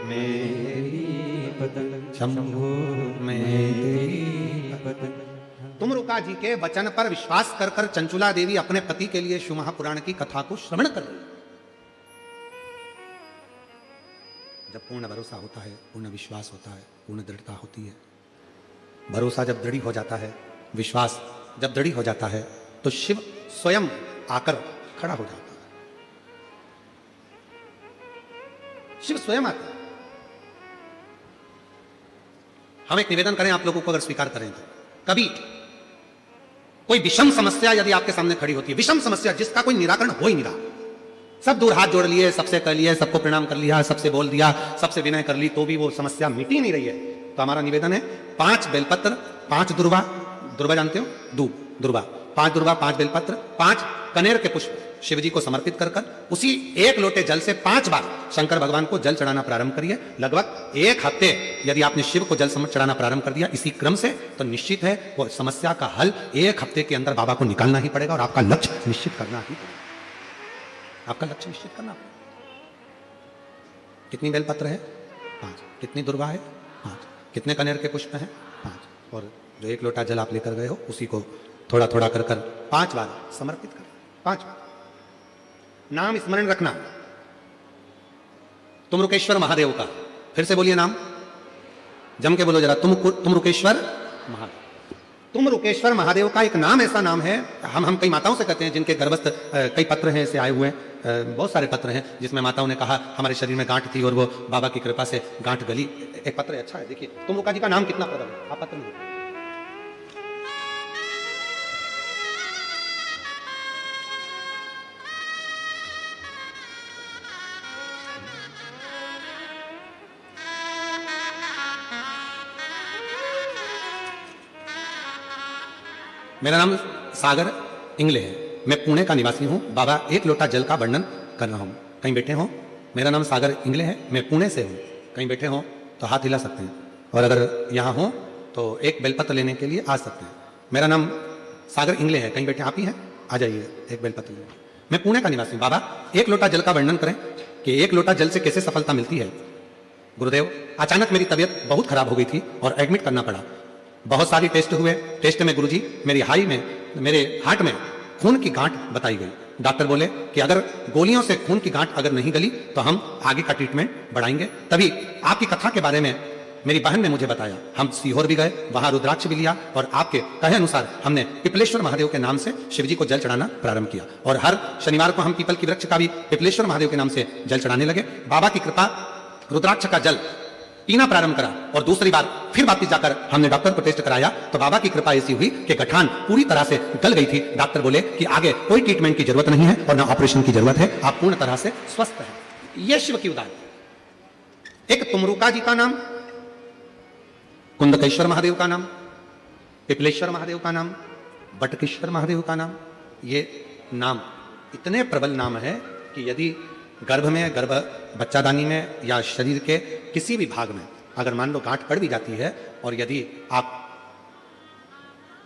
[SPEAKER 1] मेरी पतंग, शंभू मेरी पतंग। तुमरुका जी के वचन पर विश्वास कर कर चंचुला देवी अपने पति के लिए शिव महापुराण की कथा को श्रवण कर रही। जब पूर्ण भरोसा होता है, पूर्ण विश्वास होता है, पूर्ण दृढ़ता होती है, भरोसा जब दृढ़ हो जाता है, विश्वास जब दृढ़ हो जाता है, तो शिव स्वयं आकर खड़ा हो जाता है। शिव स्वयं आता है। हम एक निवेदन करें आप लोगों को, अगर स्वीकार करें तो, कभी कोई विषम समस्या यदि आपके सामने खड़ी होती है, विषम समस्या जिसका कोई निराकरण हो ही नहीं रहा, सब दूर हाथ जोड़ लिए, सबसे कर लिए, सबको प्रणाम कर लिया, सबसे बोल दिया, सबसे विनय कर ली, तो भी वो समस्या मिटी नहीं रही है, तो हमारा निवेदन है 5 बेलपत्र, 5 दुर्वा, दुर्वा जानते हो, दूब, दुर्वा, 5 दुर्वा, 5 बेलपत्र, 5 कनेर के पुष्प शिव जी को समर्पित कर कर उसी 1 लोटे जल से 5 बार शंकर भगवान को जल चढ़ाना प्रारंभ करिए। लगभग 1 हफ्ते यदि आपने शिव को जल चढ़ाना प्रारंभ कर दिया इसी क्रम से, तो निश्चित है वो समस्या का हल 1 हफ्ते के अंदर बाबा को निकालना ही पड़ेगा, और आपका लक्ष्य निश्चित करना ही पड़ेगा, आपका लक्ष्य निश्चित करना पड़ेगा। कितनी बेलपत्र है? 5। कितनी दुर्वा है? 5। कितने कनेर के पुष्प हैं? 5। और जो 1 लोटा जल आप लेकर गए हो उसी को थोड़ा थोड़ा कर कर 5 बार समर्पित कर, 5 बार नाम स्मरण रखना तुमरुकेश्वर महादेव का। फिर से बोलिए नाम, जम के बोलो जरा, तुमरुकेश्वर महादेव। तुमरुकेश्वर महादेव का एक नाम ऐसा नाम है, हम कई माताओं से कहते हैं जिनके गर्भस्थ कई पत्र हैं ऐसे आए हुए हैं, बहुत सारे पत्र हैं जिसमें माताओं ने कहा हमारे शरीर में गांठ थी और वो बाबा की कृपा से गांठ गली। एक पत्र है, अच्छा है, देखिए तुमरुका जी का नाम कितना प्रबल है, आप पत्र नहीं। मेरा नाम सागर इंगले है, मैं पुणे का निवासी हूँ। बाबा 1 लोटा जल का वर्णन कर रहा हूँ, कहीं बैठे हो? मेरा नाम सागर इंगले है, मैं पुणे से हूँ, कहीं बैठे हो तो हाथ हिला सकते हैं, और अगर यहाँ हो तो 1 बेलपत्र लेने के लिए आ सकते हैं। मेरा नाम सागर इंगले है, कहीं बैठे आप ही हैं, आ जाइए 1 बेलपत्र लेने। मैं पुणे का निवासी हूँ। बाबा 1 लोटा जल का वर्णन करें कि 1 लोटा जल से कैसे सफलता मिलती है। गुरुदेव, अचानक मेरी तबीयत बहुत खराब हो गई थी और एडमिट करना पड़ा। बहुत सारी टेस्ट हुए, टेस्ट में गुरुजी मेरी मेरे हार्ट में खून की गांठ बताई गई। डॉक्टर बोले कि अगर गोलियों से खून की गांठ अगर नहीं गली तो हम आगे का ट्रीटमेंट बढ़ाएंगे। तभी आपकी कथा के बारे में मेरी बहन ने मुझे बताया, हम सीहोर भी गए, वहां रुद्राक्ष भी लिया, और आपके कहे अनुसार हमने पिपलेश्वर महादेव के नाम से शिवजी को जल चढ़ाना प्रारंभ किया, और हर शनिवार को हम पीपल की वृक्ष का भी पिपलेश्वर महादेव के नाम से जल चढ़ाने लगे। बाबा की कृपा, रुद्राक्ष का जल पीना प्रारंभ करा और दूसरी बार फिर वापस जाकर हमने डॉक्टर को टेस्ट कराया तो बाबा की कृपा ऐसी हुई कि गठान पूरी तरह से गल गई थी। डॉक्टर बोले कि आगे कोई ट्रीटमेंट की जरूरत नहीं है और ना ऑपरेशन की जरूरत है, आप पूर्ण तरह से स्वस्थ हैं। यह शिव की उदाहरण। एक तुमरुका जी का नाम, कुंदकेश्वर महादेव का नाम, पिपलेश्वर महादेव का नाम, बटकेश्वर महादेव का नाम। ये नाम इतने प्रबल नाम है कि यदि गर्भ में, गर्भ बच्चादानी में या शरीर के किसी भी भाग में अगर मान लो गांठ पड़ भी जाती है और यदि आप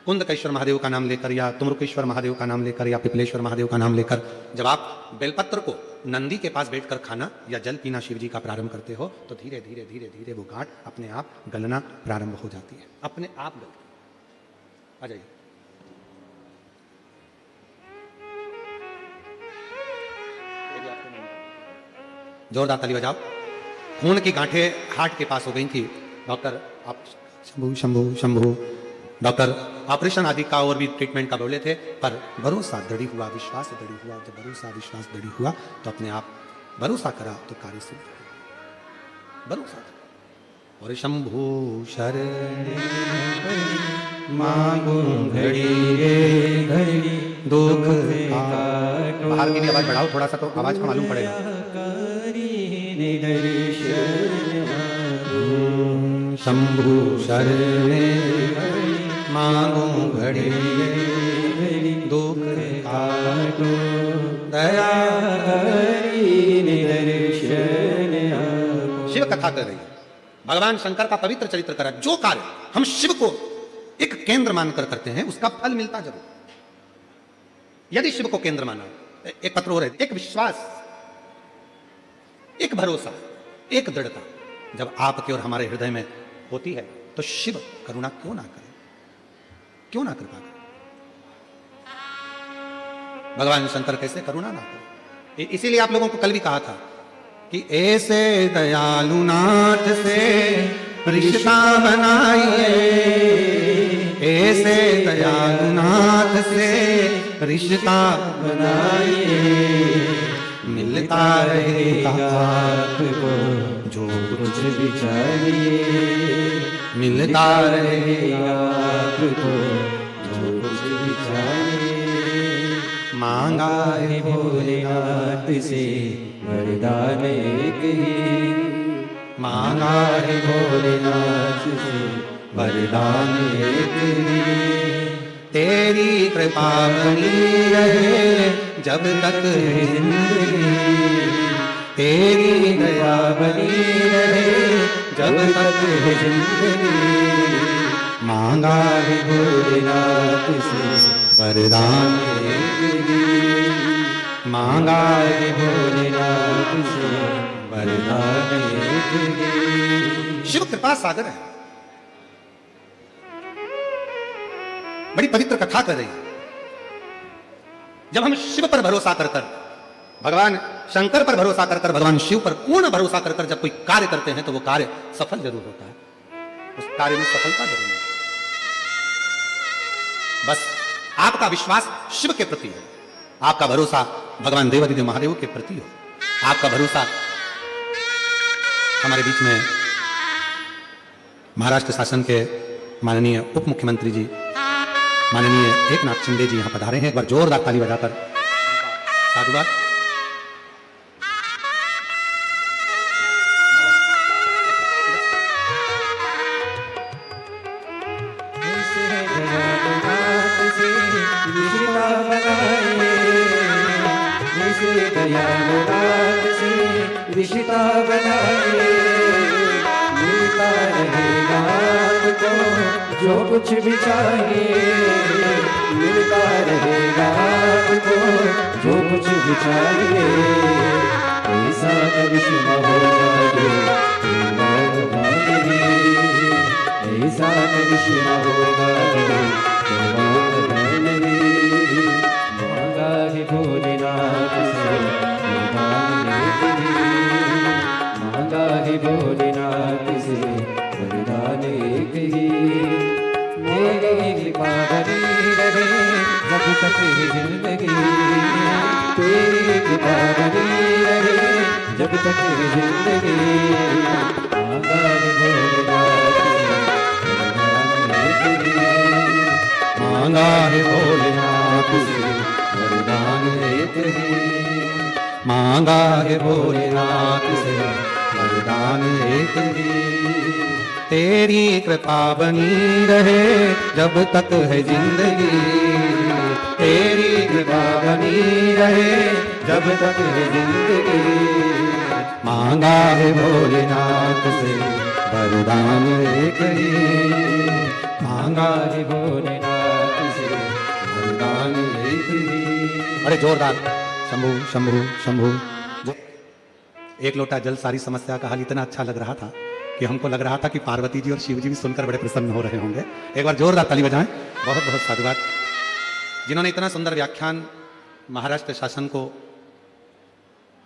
[SPEAKER 1] कुंदकेश्वर महादेव का नाम लेकर या तुमरुकेश्वर महादेव का नाम लेकर या पिपलेश्वर महादेव का नाम लेकर जब आप बेलपत्र को नंदी के पास बैठकर खाना या जल पीना शिव जी का प्रारंभ करते हो तो धीरे धीरे धीरे धीरे वो गांठ अपने आप गलना प्रारंभ हो जाती है, अपने आप गलती। आ जाइए। जोरदार ताली बजाओ। खून की गांठें हार्ट के पास हो गई थी। डॉक्टर आप शंभू शंभू शंभू डॉक्टर ऑपरेशन आदि का और भी ट्रीटमेंट का बोले थे, पर भरोसा दृढ़ हुआ, विश्वास दृढ़ हुआ। जब भरोसा विश्वास दृढ़ हुआ तो अपने आप भरोसा करा तो कार्य सिद्ध हुआ। भरोसा और शंभू शरण मांगू घड़ी रे घड़ी दुख। बाहर की भी आवाज बढ़ाओ थोड़ा सा, तो आवाज का मालूम पड़ेगा। शंभू शरण मांगू घड़ी दुख काटो दया शिव कथा कर रही है। भगवान शंकर का पवित्र चरित्र करा। जो कार्य हम शिव को एक केंद्र मानकर करते हैं उसका फल मिलता जरूर। यदि शिव को केंद्र माना, एक पत्र और है, एक विश्वास, एक भरोसा, एक दृढ़ता जब आपके और हमारे हृदय में होती है तो शिव करुणा क्यों ना करे, क्यों ना कृपा करे। भगवान शंकर कैसे करुणा ना करे। इसीलिए आप लोगों को कल भी कहा था कि ऐसे दयालु नाथ से रिश्ता बनाइए, ऐसे दयालु नाथ से रिश्ता बनाइए, मिलता रहेगा आपको जो कुछ भी चाहिए, मिलता रहेगा आपको जो कुछ भी चाहिए। मांगा है भोलेनाथ से वरदान एक ही, मांगा है भोलेनाथ से वरदान एक ही। तेरी कृपा बनी रहे जब तक है जिंदगी, तेरी दया बनी रहे जब तक है जिंदगी। मांगा है भोलेनाथ से वरदान एक ही, मांगा है भोलेनाथ से वरदान एक ही। शिव कृपा सागर है। बड़ी पवित्र कथा कर रही है। जब हम शिव पर भरोसा कर कर, भगवान शंकर पर भरोसा कर कर, भगवान शिव पर पूर्ण भरोसा कर कर जब कोई कार्य करते हैं तो वो कार्य सफल जरूर होता है। उस कार्य में सफलता जरूर है। बस आपका विश्वास शिव के प्रति हो, आपका भरोसा भगवान देवादिदेव महादेव के प्रति हो, आपका भरोसा हमारे बीच में महाराष्ट्र शासन के माननीय उप मुख्यमंत्री जी माननीय एकनाथ शिंदे जी यहां पधारे हैं। एक बार जोरदार ताली बजाकर साधुवाद।
[SPEAKER 2] रिश्ता बनाए मिलता रहेगा आपको जो कुछ भी चाहिए, मिलता रहेगा आपको जो कुछ भी चाहिए। ऐसा करिश्मा होगा जो ऐसा करिश्मा होगा मांगा है भोलेनाथ से मांगा है भोलेनाथ से वरदान एक ही। मेरी कृपा बनी रहे जब तक है जिंदगी, तेरी कृपा बनी रहे जब तक है जिंदगी। मांगा है भोलेनाथ से वरदान एक ही,
[SPEAKER 1] मांगा है भोलेनाथ से वरदान एक ही। तेरी कृपा बनी रहे जब तक है जिंदगी, तेरी कृपा बनी रहे जब तक है जिंदगी। मांगा है भोलेनाथ से वरदान एक ही, मांगा है भोलेनाथ से वरदान एक ही। अरे जोरदार, शंभू शंभू शंभू। एक लोटा जल सारी समस्या का हल इतना अच्छा लग रहा था कि हमको लग रहा था कि पार्वती जी और शिव जी भी सुनकर बड़े प्रसन्न हो रहे होंगे। एक बार जोरदार ताली बजाएं। बहुत बहुत साधुवाद जिन्होंने इतना सुंदर व्याख्यान महाराष्ट्र शासन को,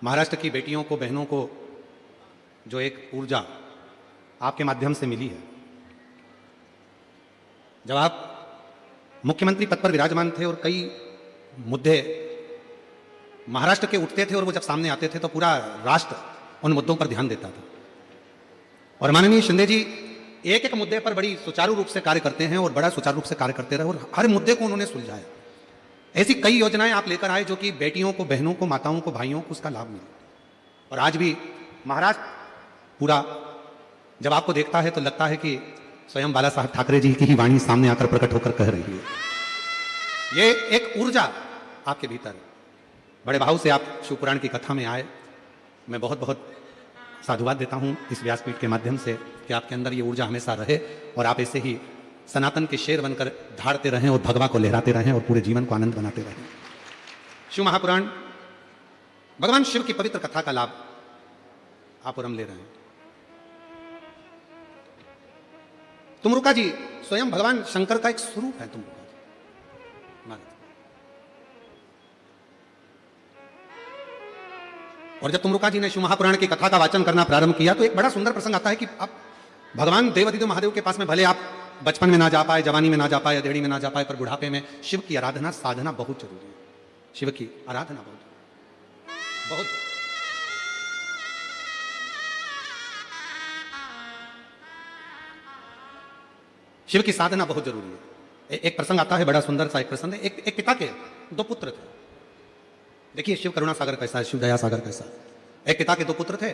[SPEAKER 1] महाराष्ट्र की बेटियों को, बहनों को जो एक ऊर्जा आपके माध्यम से मिली है। जब आप मुख्यमंत्री पद पर विराजमान थे और कई मुद्दे महाराष्ट्र के उठते थे और वो जब सामने आते थे तो पूरा राष्ट्र उन मुद्दों पर ध्यान देता था। और माननीय शिंदे जी एक एक मुद्दे पर बड़ी सुचारू रूप से कार्य करते हैं और बड़ा सुचारू रूप से कार्य करते रहे और हर मुद्दे को उन्होंने सुलझाया। ऐसी कई योजनाएं आप लेकर आए जो कि बेटियों को, बहनों को, माताओं को, भाइयों को उसका लाभ मिले। और आज भी महाराष्ट्र पूरा जब आपको देखता है तो लगता है कि स्वयं बाला साहब ठाकरे जी की ही वाणी सामने आकर प्रकट होकर कह रही है। ये एक ऊर्जा आपके भीतर है। बड़े भाव से आप शिवपुराण की कथा में आए। मैं बहुत बहुत साधुवाद देता हूं इस व्यासपीठ के माध्यम से कि आपके अंदर ये ऊर्जा हमेशा रहे और आप ऐसे ही सनातन के शेर बनकर धारते रहें और भगवा को लहराते रहें और पूरे जीवन को आनंद बनाते रहें। शिव महापुराण, भगवान शिव की पवित्र कथा का लाभ आप और हम ले रहे हैं। तुमरुका जी स्वयं भगवान शंकर का एक स्वरूप है। तुमरुका और जब तुमरुका जी ने शिव महापुराण की कथा का वाचन करना प्रारंभ किया तो एक बड़ा सुंदर प्रसंग आता है कि आप भगवान देवादिदेव महादेव के पास में भले आप बचपन में ना जा पाए, जवानी में ना जा पाए, अधेड़ी में ना जा पाए, पर बुढ़ापे में शिव की आराधना, साधना बहुत जरूरी है। शिव की आराधना बहुत शिव की साधना बहुत जरूरी है। एक प्रसंग आता है, बड़ा सुंदर सा एक प्रसंग है। एक पिता के दो पुत्र थे। देखिए शिव करुणा सागर कैसा है, शिव दया सागर कैसा। एक पिता के दो पुत्र थे।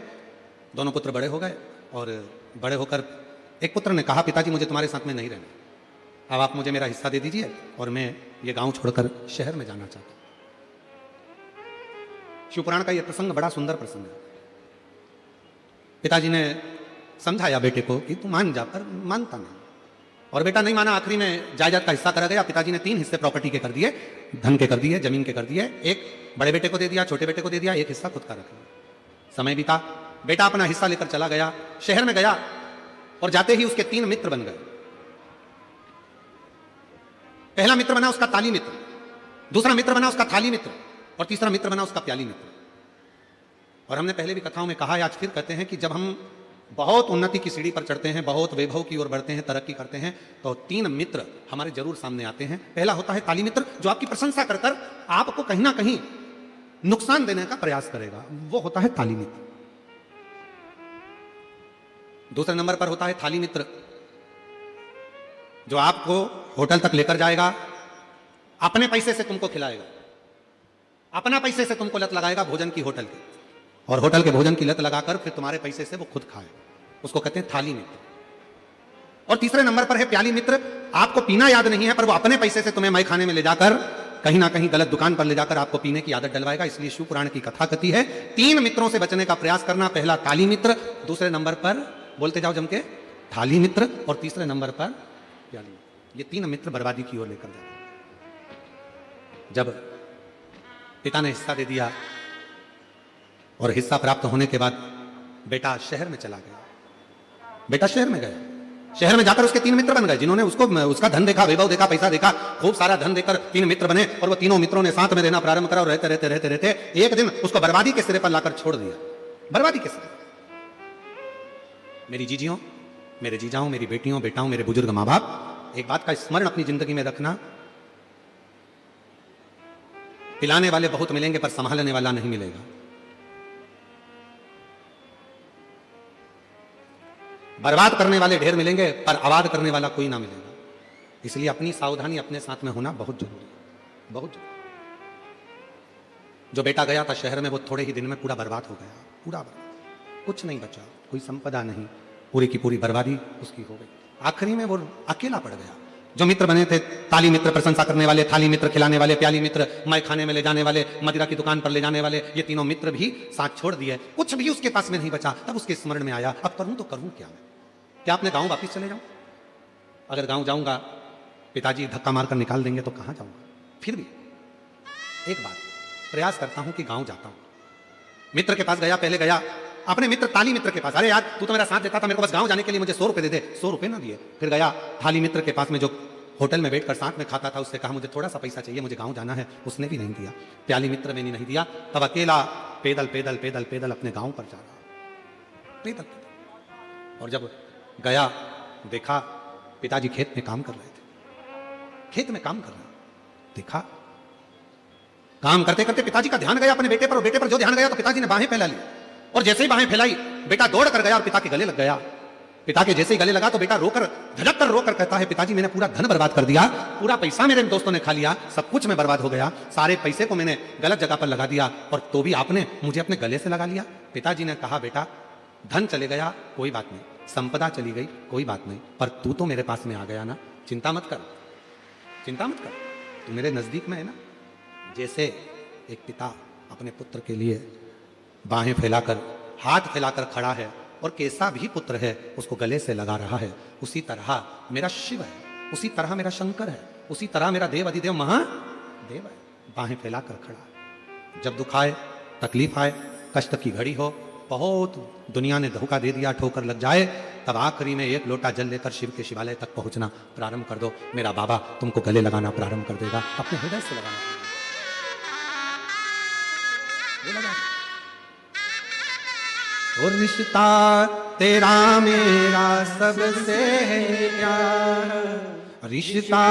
[SPEAKER 1] दोनों पुत्र बड़े हो गए और बड़े होकर एक पुत्र ने कहा, पिताजी मुझे तुम्हारे साथ में नहीं रहना, अब आप मुझे मेरा हिस्सा दे दीजिए और मैं ये गांव छोड़कर शहर में जाना चाहता हूं। शिवपुराण का यह प्रसंग बड़ा सुंदर प्रसंग है। पिताजी ने समझाया बेटे को कि तू मान जा, पर मानता नहीं और बेटा नहीं माना। आखिरी में जायदाद का हिस्सा करा गया। पिताजी ने 3 हिस्से प्रॉपर्टी के कर दिए, धन के कर दिए, जमीन के कर दिए। एक बड़े बेटे को दे दिया, छोटे बेटे को दे दिया, एक हिस्सा खुद का रख लिया। समय बीता, बेटा अपना हिस्सा लेकर चला गया, शहर में गया और जाते ही उसके 3 मित्र बन गए। पहला मित्र बना उसका ताली मित्र, दूसरा मित्र बना उसका थाली मित्र और तीसरा मित्र बना उसका प्याली मित्र। और हमने पहले भी कथाओं में कहा है, आज फिर कहते हैं कि जब हम बहुत उन्नति की सीढ़ी पर चढ़ते हैं, बहुत वैभव की ओर बढ़ते हैं, तरक्की करते हैं, तो 3 मित्र हमारे जरूर सामने आते हैं। पहला होता है ताली मित्र, जो आपकी प्रशंसा कर कर आपको कहीं ना कहीं नुकसान देने का प्रयास करेगा, वो होता है ताली मित्र। दूसरे नंबर पर होता है थाली मित्र, जो आपको होटल तक लेकर जाएगा, अपने पैसे से तुमको खिलाएगा, अपना पैसे से तुमको लत लगाएगा भोजन की, होटल की, और होटल के भोजन की लत लगाकर फिर तुम्हारे पैसे से वो खुद खाए, उसको कहते हैं थाली मित्र। और तीसरे नंबर पर है प्याली मित्र, आपको पीना याद नहीं है पर वो अपने पैसे से तुम्हें मय खाने में ले जाकर कहीं ना कहीं गलत दुकान पर ले जाकर आपको पीने की आदत डलवाएगा। इसलिए शिव पुराण की कथा कहती है 3 मित्रों से बचने का प्रयास करना। पहला ताली मित्र, दूसरे नंबर पर बोलते जाओ जम के थाली मित्र, और तीसरे नंबर पर प्याली मित्र। ये 3 मित्र बर्बादी की ओर लेकर जाते। जब पिता ने हिस्सा दे दिया और हिस्सा प्राप्त होने के बाद बेटा शहर में चला गया। बेटा शहर में गया, शहर में जाकर उसके 3 मित्र बन गए, जिन्होंने उसका धन देखा, वैभव देखा, पैसा देखा, खूब सारा धन देकर 3 मित्र बने और वो तीनों मित्रों ने साथ में रहना प्रारंभ करा और रहते रहते रहते रहते एक दिन उसको बर्बादी के सिरे पर लाकर छोड़ दिया। बर्बादी के सिरे। मेरी जीजियों, मेरे जीजाओं, मेरी बेटियों, बेटाओं, मेरे बुजुर्ग माँ बाप, एक बात का स्मरण अपनी जिंदगी में रखना, पिलाने वाले बहुत मिलेंगे पर संभालने वाला नहीं मिलेगा। बर्बाद करने वाले ढेर मिलेंगे पर आबाद करने वाला कोई ना मिलेगा। इसलिए अपनी सावधानी अपने साथ में होना बहुत जरूरी है, बहुत जरूरी। जो बेटा गया था शहर में वो थोड़े ही दिन में पूरा बर्बाद हो गया, पूरा बर्बाद, कुछ नहीं बचा, कोई संपदा नहीं, पूरी की पूरी बर्बादी उसकी हो गई। आखिरी में वो अकेला पड़ गया। जो मित्र बने थे, ताली मित्र, प्रशंसा करने वाले, थाली मित्र, खिलाने वाले, प्याली मित्र, मैं खाने में ले जाने वाले, मदिरा की दुकान पर ले जाने वाले, ये तीनों मित्र भी साथ छोड़ दिए, कुछ भी उसके पास में नहीं बचा। तब उसके स्मरण में आया, अब करूं तो करूं क्या मैं? क्या अपने गांव वापिस चले जाऊं? अगर गांव जाऊंगा पिताजी धक्का मारकर निकाल देंगे तो कहां जाऊंगा? फिर भी एक बार प्रयास करता हूं कि गांव जाता हूं। मित्र के पास गया, पहले गया अपने मित्र ताली मित्र के पास, अरे यार तू तो मेरा साथ देता था, मेरे को बस गांव जाने के लिए मुझे 100 रुपए दे दे, 100 रुपए ना दिए। फिर गया थाली मित्र के पास में जो होटल में बैठकर साथ में खाता था, उससे कहा मुझे थोड़ा सा पैसा चाहिए, मुझे गांव जाना है, उसने भी नहीं दिया। प्याली मित्र ने नहीं दिया। तब अकेला पैदल पैदल पैदल पैदल अपने गांव पर जा रहा, पैदल पैदल। और जब गया देखा पिताजी खेत में काम कर रहे थे, खेत में काम कर रहे, देखा काम करते करते पिताजी का ध्यान गया अपने बेटे पर, और बेटे पर जो ध्यान गया तो पिताजी ने बाहें फैला ली, और जैसे ही बाहें फैलाई बेटा दौड़ कर गया और पिता के गले लग गया। पिता के जैसे ही गले लगा तो बेटा रोकर धड़क कर रोकर कहता है, पिताजी मैंने पूरा धन बर्बाद कर दिया, पूरा पैसा मेरे दोस्तों ने खा लिया, सब कुछ मैं बर्बाद हो गया, सारे पैसे को मैंने गलत जगह पर लगा दिया, और तो भी आपने मुझे अपने गले से लगा लिया। पिताजी ने कहा, बेटा धन चले गया कोई बात नहीं, संपदा चली गई कोई बात नहीं, पर तू तो मेरे पास में आ गया ना, चिंता मत कर, चिंता मत कर, तू मेरे नजदीक में है ना। जैसे एक पिता अपने पुत्र के लिए बाहें फैलाकर, हाथ फैलाकर खड़ा है और कैसा भी पुत्र है उसको गले से लगा रहा है, उसी तरह मेरा शिव है, उसी तरह मेरा शंकर है, उसी तरह मेरा देव अधिदेव महादेव है, बाहें फैलाकर खड़ा है। जब दुख आए, तकलीफ आए, कष्ट की घड़ी हो, बहुत दुनिया ने धोखा दे दिया, ठोकर लग जाए, तब आखिरी में एक लोटा जल लेकर शिव के शिवालय तक पहुंचना प्रारंभ कर दो, मेरा बाबा तुमको गले लगाना प्रारंभ कर देगा, अपने हृदय से लगाना। और रिश्ता तेरा मेरा सबसे है प्यारा, रिश्ता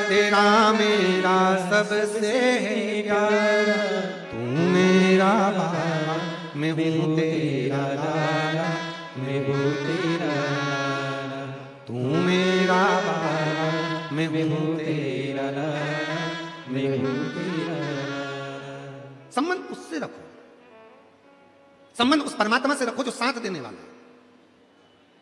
[SPEAKER 1] तेरा मेरा सबसे है प्यारा, तू मेरा बाबा मैं हूँ तेरा लाला, मैं हूँ तेरा लाला, तू मेरा बाबा मैं हूँ तेरा लाला, मैं हूँ तेरा लाला। संबंध उससे रखो, संबंध उस परमात्मा से रखो जो साथ देने वाला है।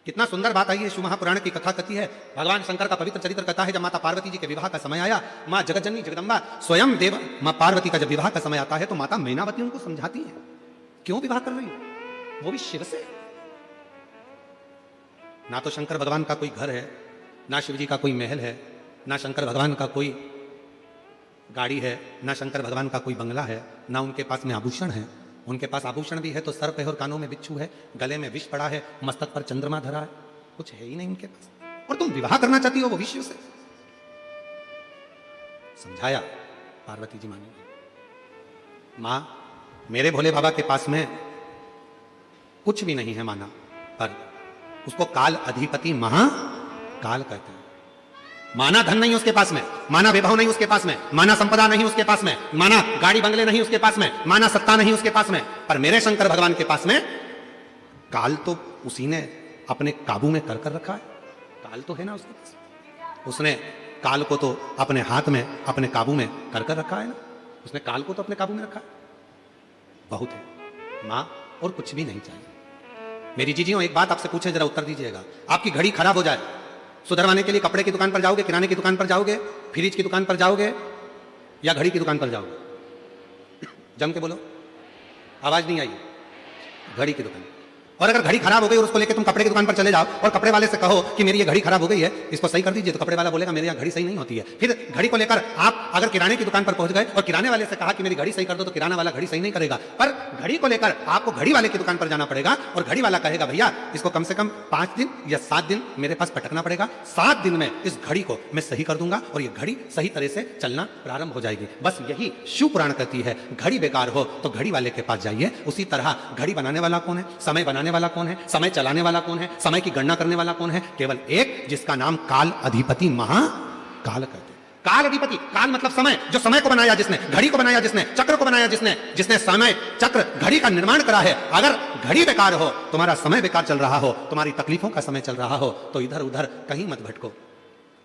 [SPEAKER 1] कितना सुंदर बात आई है, शिव महापुराण की कथा कथी है, भगवान शंकर का पवित्र चरित्र कहता है, जब माता पार्वती जी के विवाह का समय आया, मां जगतजननी जगदम्बा स्वयं देव मां पार्वती का जब विवाह का समय आता है तो माता मैनावती उनको समझाती है, क्यों विवाह कर रही हो, वो भी शिव से। ना तो शंकर भगवान का कोई घर है, ना शिव जी का कोई महल है, ना शंकर भगवान का कोई गाड़ी है, ना शंकर भगवान का कोई बंगला है, ना उनके पास में आभूषण है। उनके पास आभूषण भी है तो सर पे और कानों में बिच्छू है, गले में विष पड़ा है, मस्तक पर चंद्रमा धरा है, कुछ है ही नहीं उनके पास, और तुम विवाह करना चाहती हो वो विश्व से। समझाया पार्वती जी मानी, मां मेरे भोले बाबा के पास में कुछ भी नहीं है माना, पर उसको काल अधिपति महाकाल कहते हैं। माना धन नहीं उसके पास में, माना वैभव नहीं उसके पास में, माना संपदा नहीं उसके पास में, माना गाड़ी बंगले नहीं उसके पास में, माना सत्ता नहीं उसके पास में, पर मेरे शंकर भगवान के पास में काल तो उसी ने अपने काबू में कर रखा है। काल तो है ना उसके पास, उसने काल को तो अपने हाथ में अपने काबू में कर रखा है ना, उसने काल को तो अपने काबू में रखा है। बहुत है मां, और कुछ भी नहीं चाहिए। मेरी जीजियों एक बात आपसे पूछे, जरा उत्तर दीजिएगा। आपकी घड़ी खराब हो जाए, सुधरवाने के लिए कपड़े की दुकान पर जाओगे, किराने की दुकान पर जाओगे, फ्रिज की दुकान पर जाओगे, या घड़ी की दुकान पर जाओगे? जम के बोलो, आवाज नहीं आई। घड़ी की दुकान। और अगर घड़ी खराब हो गई और उसको लेकर तुम कपड़े की दुकान पर चले जाओ और कपड़े वाले से कहो कि मेरी ये घड़ी खराब हो गई है, इसको सही कर दीजिए, तो कपड़े वाला बोलेगा मेरे यहाँ घड़ी सही नहीं होती है। फिर घड़ी को लेकर आप अगर किराने की दुकान पर पहुंच गए और किराने वाले से कहा कि मेरी घड़ी सही कर दो, तो किराना वाला घड़ी सही नहीं करेगा। पर घड़ी को लेकर आपको घड़ी वाले की दुकान पर जाना पड़ेगा और घड़ी वाला कहेगा भैया इसको कम से कम 5 दिन या 7 दिन मेरे पास पटकना पड़ेगा, 7 दिन में इस घड़ी को मैं सही कर दूंगा और ये घड़ी सही तरह से चलना प्रारंभ हो जाएगी। बस यही शिव पुराण कहती है, घड़ी बेकार हो तो घड़ी वाले के पास जाइए। उसी तरह घड़ी बनाने वाला कौन है, समय बनाने वाला कौन है, समय चलाने वाला कौन है, समय की गणना करने वाला कौन है? केवल एक, जिसका नाम काल अधिपति महाकाल कहते हैं। काल अधिपति, काल मतलब समय, जो समय को बनाया जिसने, घड़ी को बनाया जिसने, चक्र को बनाया जिसने, जिसने समय चक्र घड़ी का निर्माण करा है। अगर घड़ी बेकार हो, तुम्हारा समय बेकार चल रहा हो, तुम्हारी तकलीफों का समय चल रहा हो, तो इधर उधर कहीं मत भटको,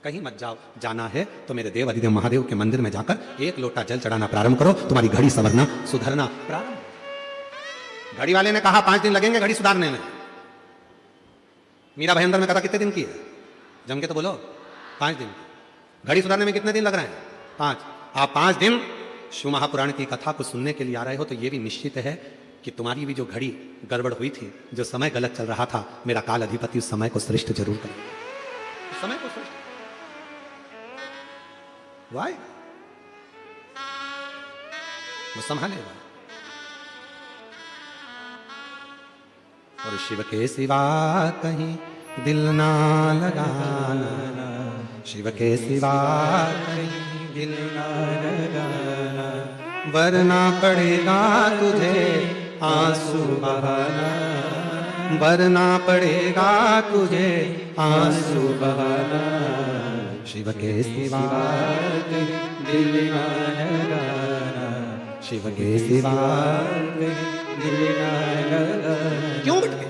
[SPEAKER 1] कहीं मत जाओ। जाना है तो मेरे देव अधिदेव महादेव के मंदिर में जाकर एक लोटा जल चढ़ाना प्रारंभ करो, तुम्हारी घड़ी संवरना सुधरना प्रारंभ। घड़ी वाले ने कहा 5 दिन लगेंगे घड़ी सुधारने में। मीरा भयंदर में कथा कितने दिन की है? जम के तो बोलो 5 दिन। घड़ी सुधारने में कितने दिन लग रहे हैं? 5। आप 5 दिन शिव महापुराण की कथा को सुनने के लिए आ रहे हो, तो यह भी निश्चित है कि तुम्हारी भी जो घड़ी गड़बड़ हुई थी, जो समय गलत चल रहा था, मेरा काल अधिपति उस समय को श्रेष्ठ जरूर करे, उस समय को श्रेष्ठ। वाई वो संभालेगा। और शिव के सिवा कहीं दिल ना लगाना, शिव के सिवा कहीं दिल ना लगाना, वरना पड़ेगा तुझे आंसू बहाना, वरना पड़ेगा तुझे आंसू बहाना। शिव के सिवा कहीं दिल ना लगाना, शिव के सिवा कहीं दिल ना लगाना। क्यों भटके?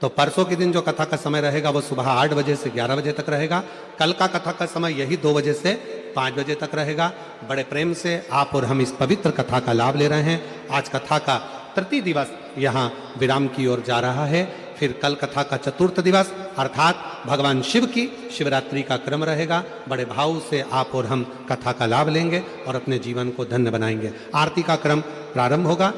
[SPEAKER 1] तो परसों के दिन जो कथा का समय रहेगा वो सुबह 8 बजे से 11 बजे तक रहेगा। कल का कथा का समय यही 2 बजे से 5 बजे तक रहेगा। बड़े प्रेम से आप और हम इस पवित्र कथा का लाभ ले रहे हैं। आज कथा का तृतीय दिवस यहाँ विराम की ओर जा रहा है। फिर कल कथा का चतुर्थ दिवस अर्थात भगवान शिव की शिवरात्रि का क्रम रहेगा। बड़े भाव से आप और हम कथा का लाभ लेंगे और अपने जीवन को धन्य बनाएंगे। आरती का क्रम प्रारंभ होगा।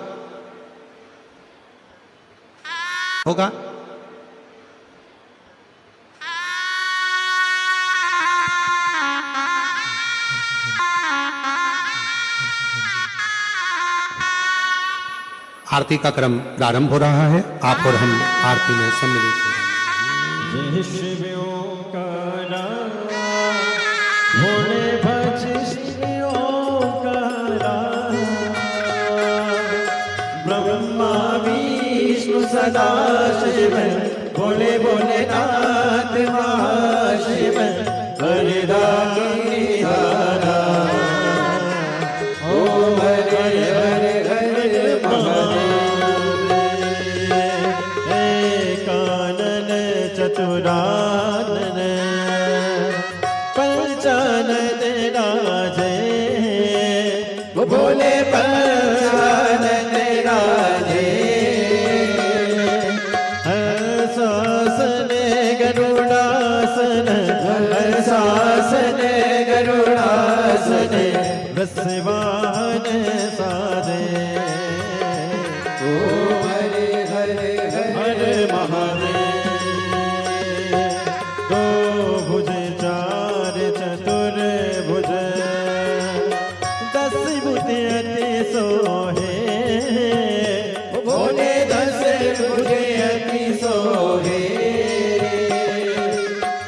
[SPEAKER 1] आरती का क्रम प्रारंभ हो रहा है। आप और हम आरती में सम्मिलित हो रहे हैं।
[SPEAKER 3] शिवों का नाम भोले भज शिवों का नाम, ब्रह्मा विष्णु सदा शिव, भोले भोलेनाथ महाशिव, हरिदास हरा ओम हरे हरे हरे कानन चतुरानन पंचानन राजे, वो भोले पंचानन राजे, हर्षासन गरुड़ासन, हर्षासन गरुड़ासन, वृषवाहन साधे, ओम हरे हरे हरे महादेव। दो भुज चार चतुर्भुज, 10 भुज अति सोहे, भोले 10 भुज अति सोहे,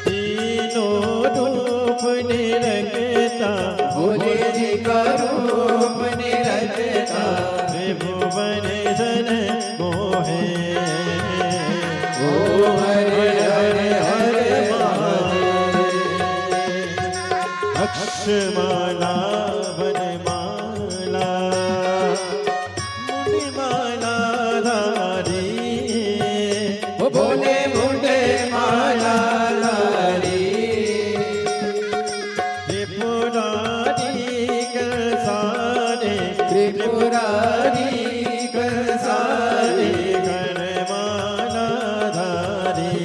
[SPEAKER 3] तीनों रूप निरखता, भोले जी का रूप निरखता, त्रिभुवन जन मोहे, ओम हरे हरे हरे महादेव। अक्षमाला वनमाला मुनिमाला धारी, वो भोले मुंडे माला धारी, त्रिपुरारी करसाने, त्रिपुरारी करसाने, करमाला धारी,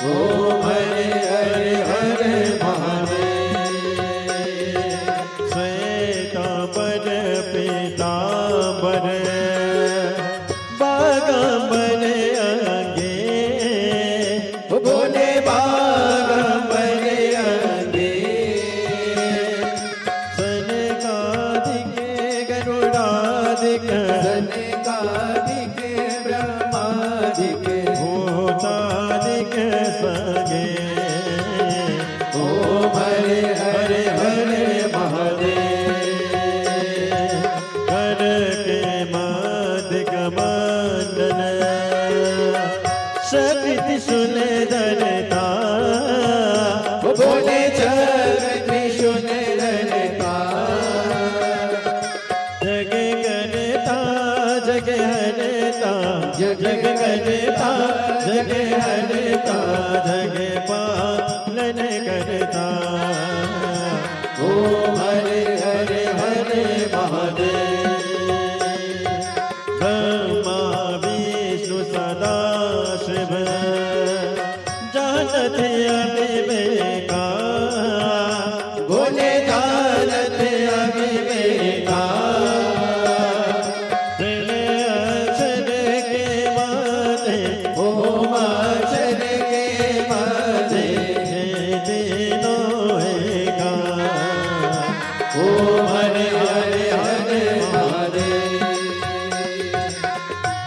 [SPEAKER 3] ओम हरे हरे हरे महादेव। श्वेतांबर पीतांबर बागंबर अंगे, वो भोले बागंबर अंगे, जग पालन करता।
[SPEAKER 2] ओम हरे हरे हरे महादेव।
[SPEAKER 3] ब्रह्मा विष्णु सदा शिव जानत अविवेका।
[SPEAKER 2] बोले जानत अविवेका।
[SPEAKER 3] अक्षर के माते
[SPEAKER 2] ओम अक्षर के माते
[SPEAKER 3] तीनों एका।
[SPEAKER 2] ओम हरे हरे हरे महादेव।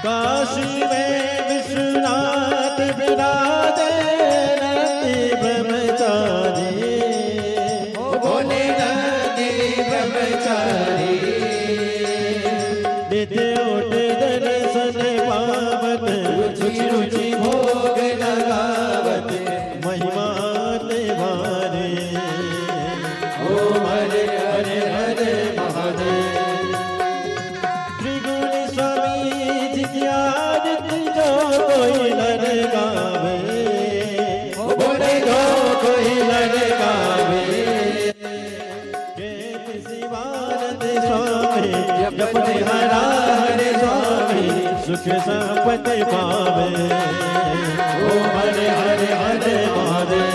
[SPEAKER 3] काशी में विश्वनाथ विराजे नंदी ब्रह्मचारी।
[SPEAKER 2] बोले नंदी ब्रह्मचारी।
[SPEAKER 3] नित्य उठ दर्शन पावत
[SPEAKER 2] रुचि रुचि भोग लगावत।
[SPEAKER 3] महिमा तुम्हारे।
[SPEAKER 2] ओम हरे हरे हरे महादेव।
[SPEAKER 3] त्रिगुण स्वामी जी की आरती जो कोई नर गावे।
[SPEAKER 2] बोले जो कोई लड़कावे।
[SPEAKER 3] शिवानंद स्वामी जपते हरा हरे स्वामी सुख संपत्ति पावे।
[SPEAKER 2] ओम हरे हरे हरे महादेव।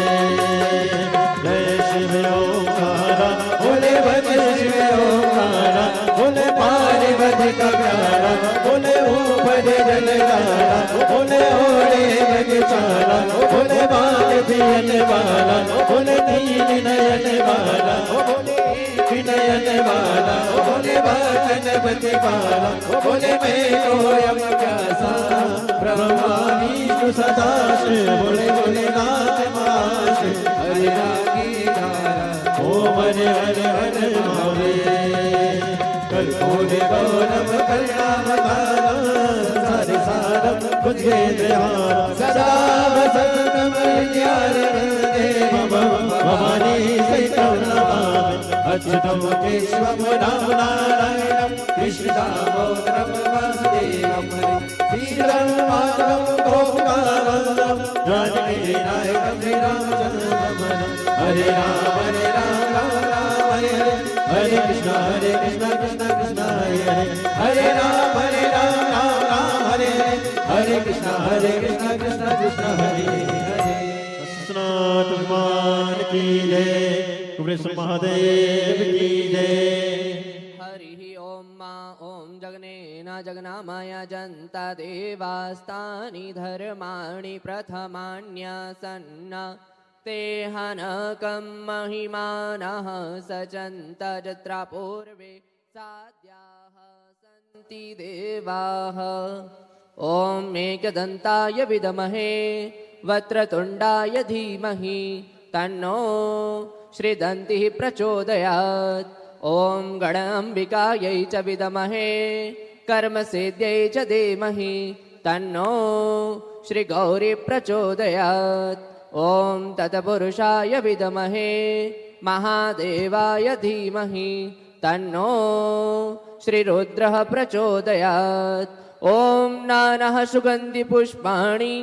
[SPEAKER 3] जय शिव ओंकारा
[SPEAKER 2] बोले भज शिव ओंकारा। बोले पार्वती का प्यारा। बोले ऊपर जलधारा। बोले ओढ़े बगचारा। बोले बाल पियन वाला। बोले नील नयन वाला। बोले नयन वाला। बोले गणपति वाला। बोले मैं कोयम प्यासा ब्रह्मा विष्णु सदा शिव। बोले भोलेनाथ महाशिव हरे रागी धारा। ओम हरे हरे हरे महादेव। कर्पूर गौरव करुणावतारम सारे सारम भुजगेन्द्रहारम सदा वसंतम विद्यारण्यदेव भवानी सहितं नमामि। अच्युतं केशवं राम नारायणं कृष्ण दामोदरं वासुदेवं श्रीधरं माधवं गोपिकावल्लभं जानकी नायकं श्रीरामचन्द्रं। हरे राम राम राम हरे हरे। हरे कृष्ण कृष्ण कृष्ण हरे हरे। हरे राम राम राम हरे हरे। हरे कृष्ण कृष्ण कृष्ण हरे हरे।
[SPEAKER 3] सनातन भगवान की जय। कुबेर महादेव की जय।
[SPEAKER 4] हरि ओम मा ओम जगनेन जगनामय जन्त देवास्तानि धर्माणि प्रथमान्यसन्न ते हनकं महिमानः सचन्त यत्र पूर्वे साध्याः सन्ति देवाः। ॐ एकदन्ताय विद्महे वक्रतुण्डाय धीमहि तन्नो श्रीदन्तिः प्रचोदयात्। ॐ गणाम्बिकायै च विद्महे कर्मसिद्ध्यै च धीमहि तन्नो श्रीगौरी प्रचोदयात्। ॐ तत्पुरुषाय विद्महे महादेवाय धीमहि तन्नो श्रीरुद्रः प्रचोदयात्। ॐ नानः सुगन्धिपुष्पाणि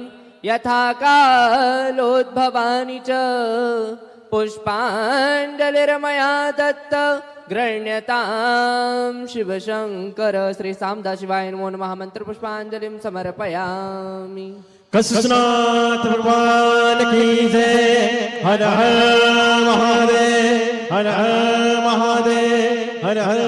[SPEAKER 4] यथा कालोद्भवानि च पुष्पाञ्जलिर्मया दत्त गृह्यतां शिवशङ्कर। श्री सामदाशिवाय नमो नमः। मंत्र पुष्पांजलिं समर्पयामि।
[SPEAKER 3] कसनाथ भगवान की जय। हर हर महादेव हर हर महादेव हर हर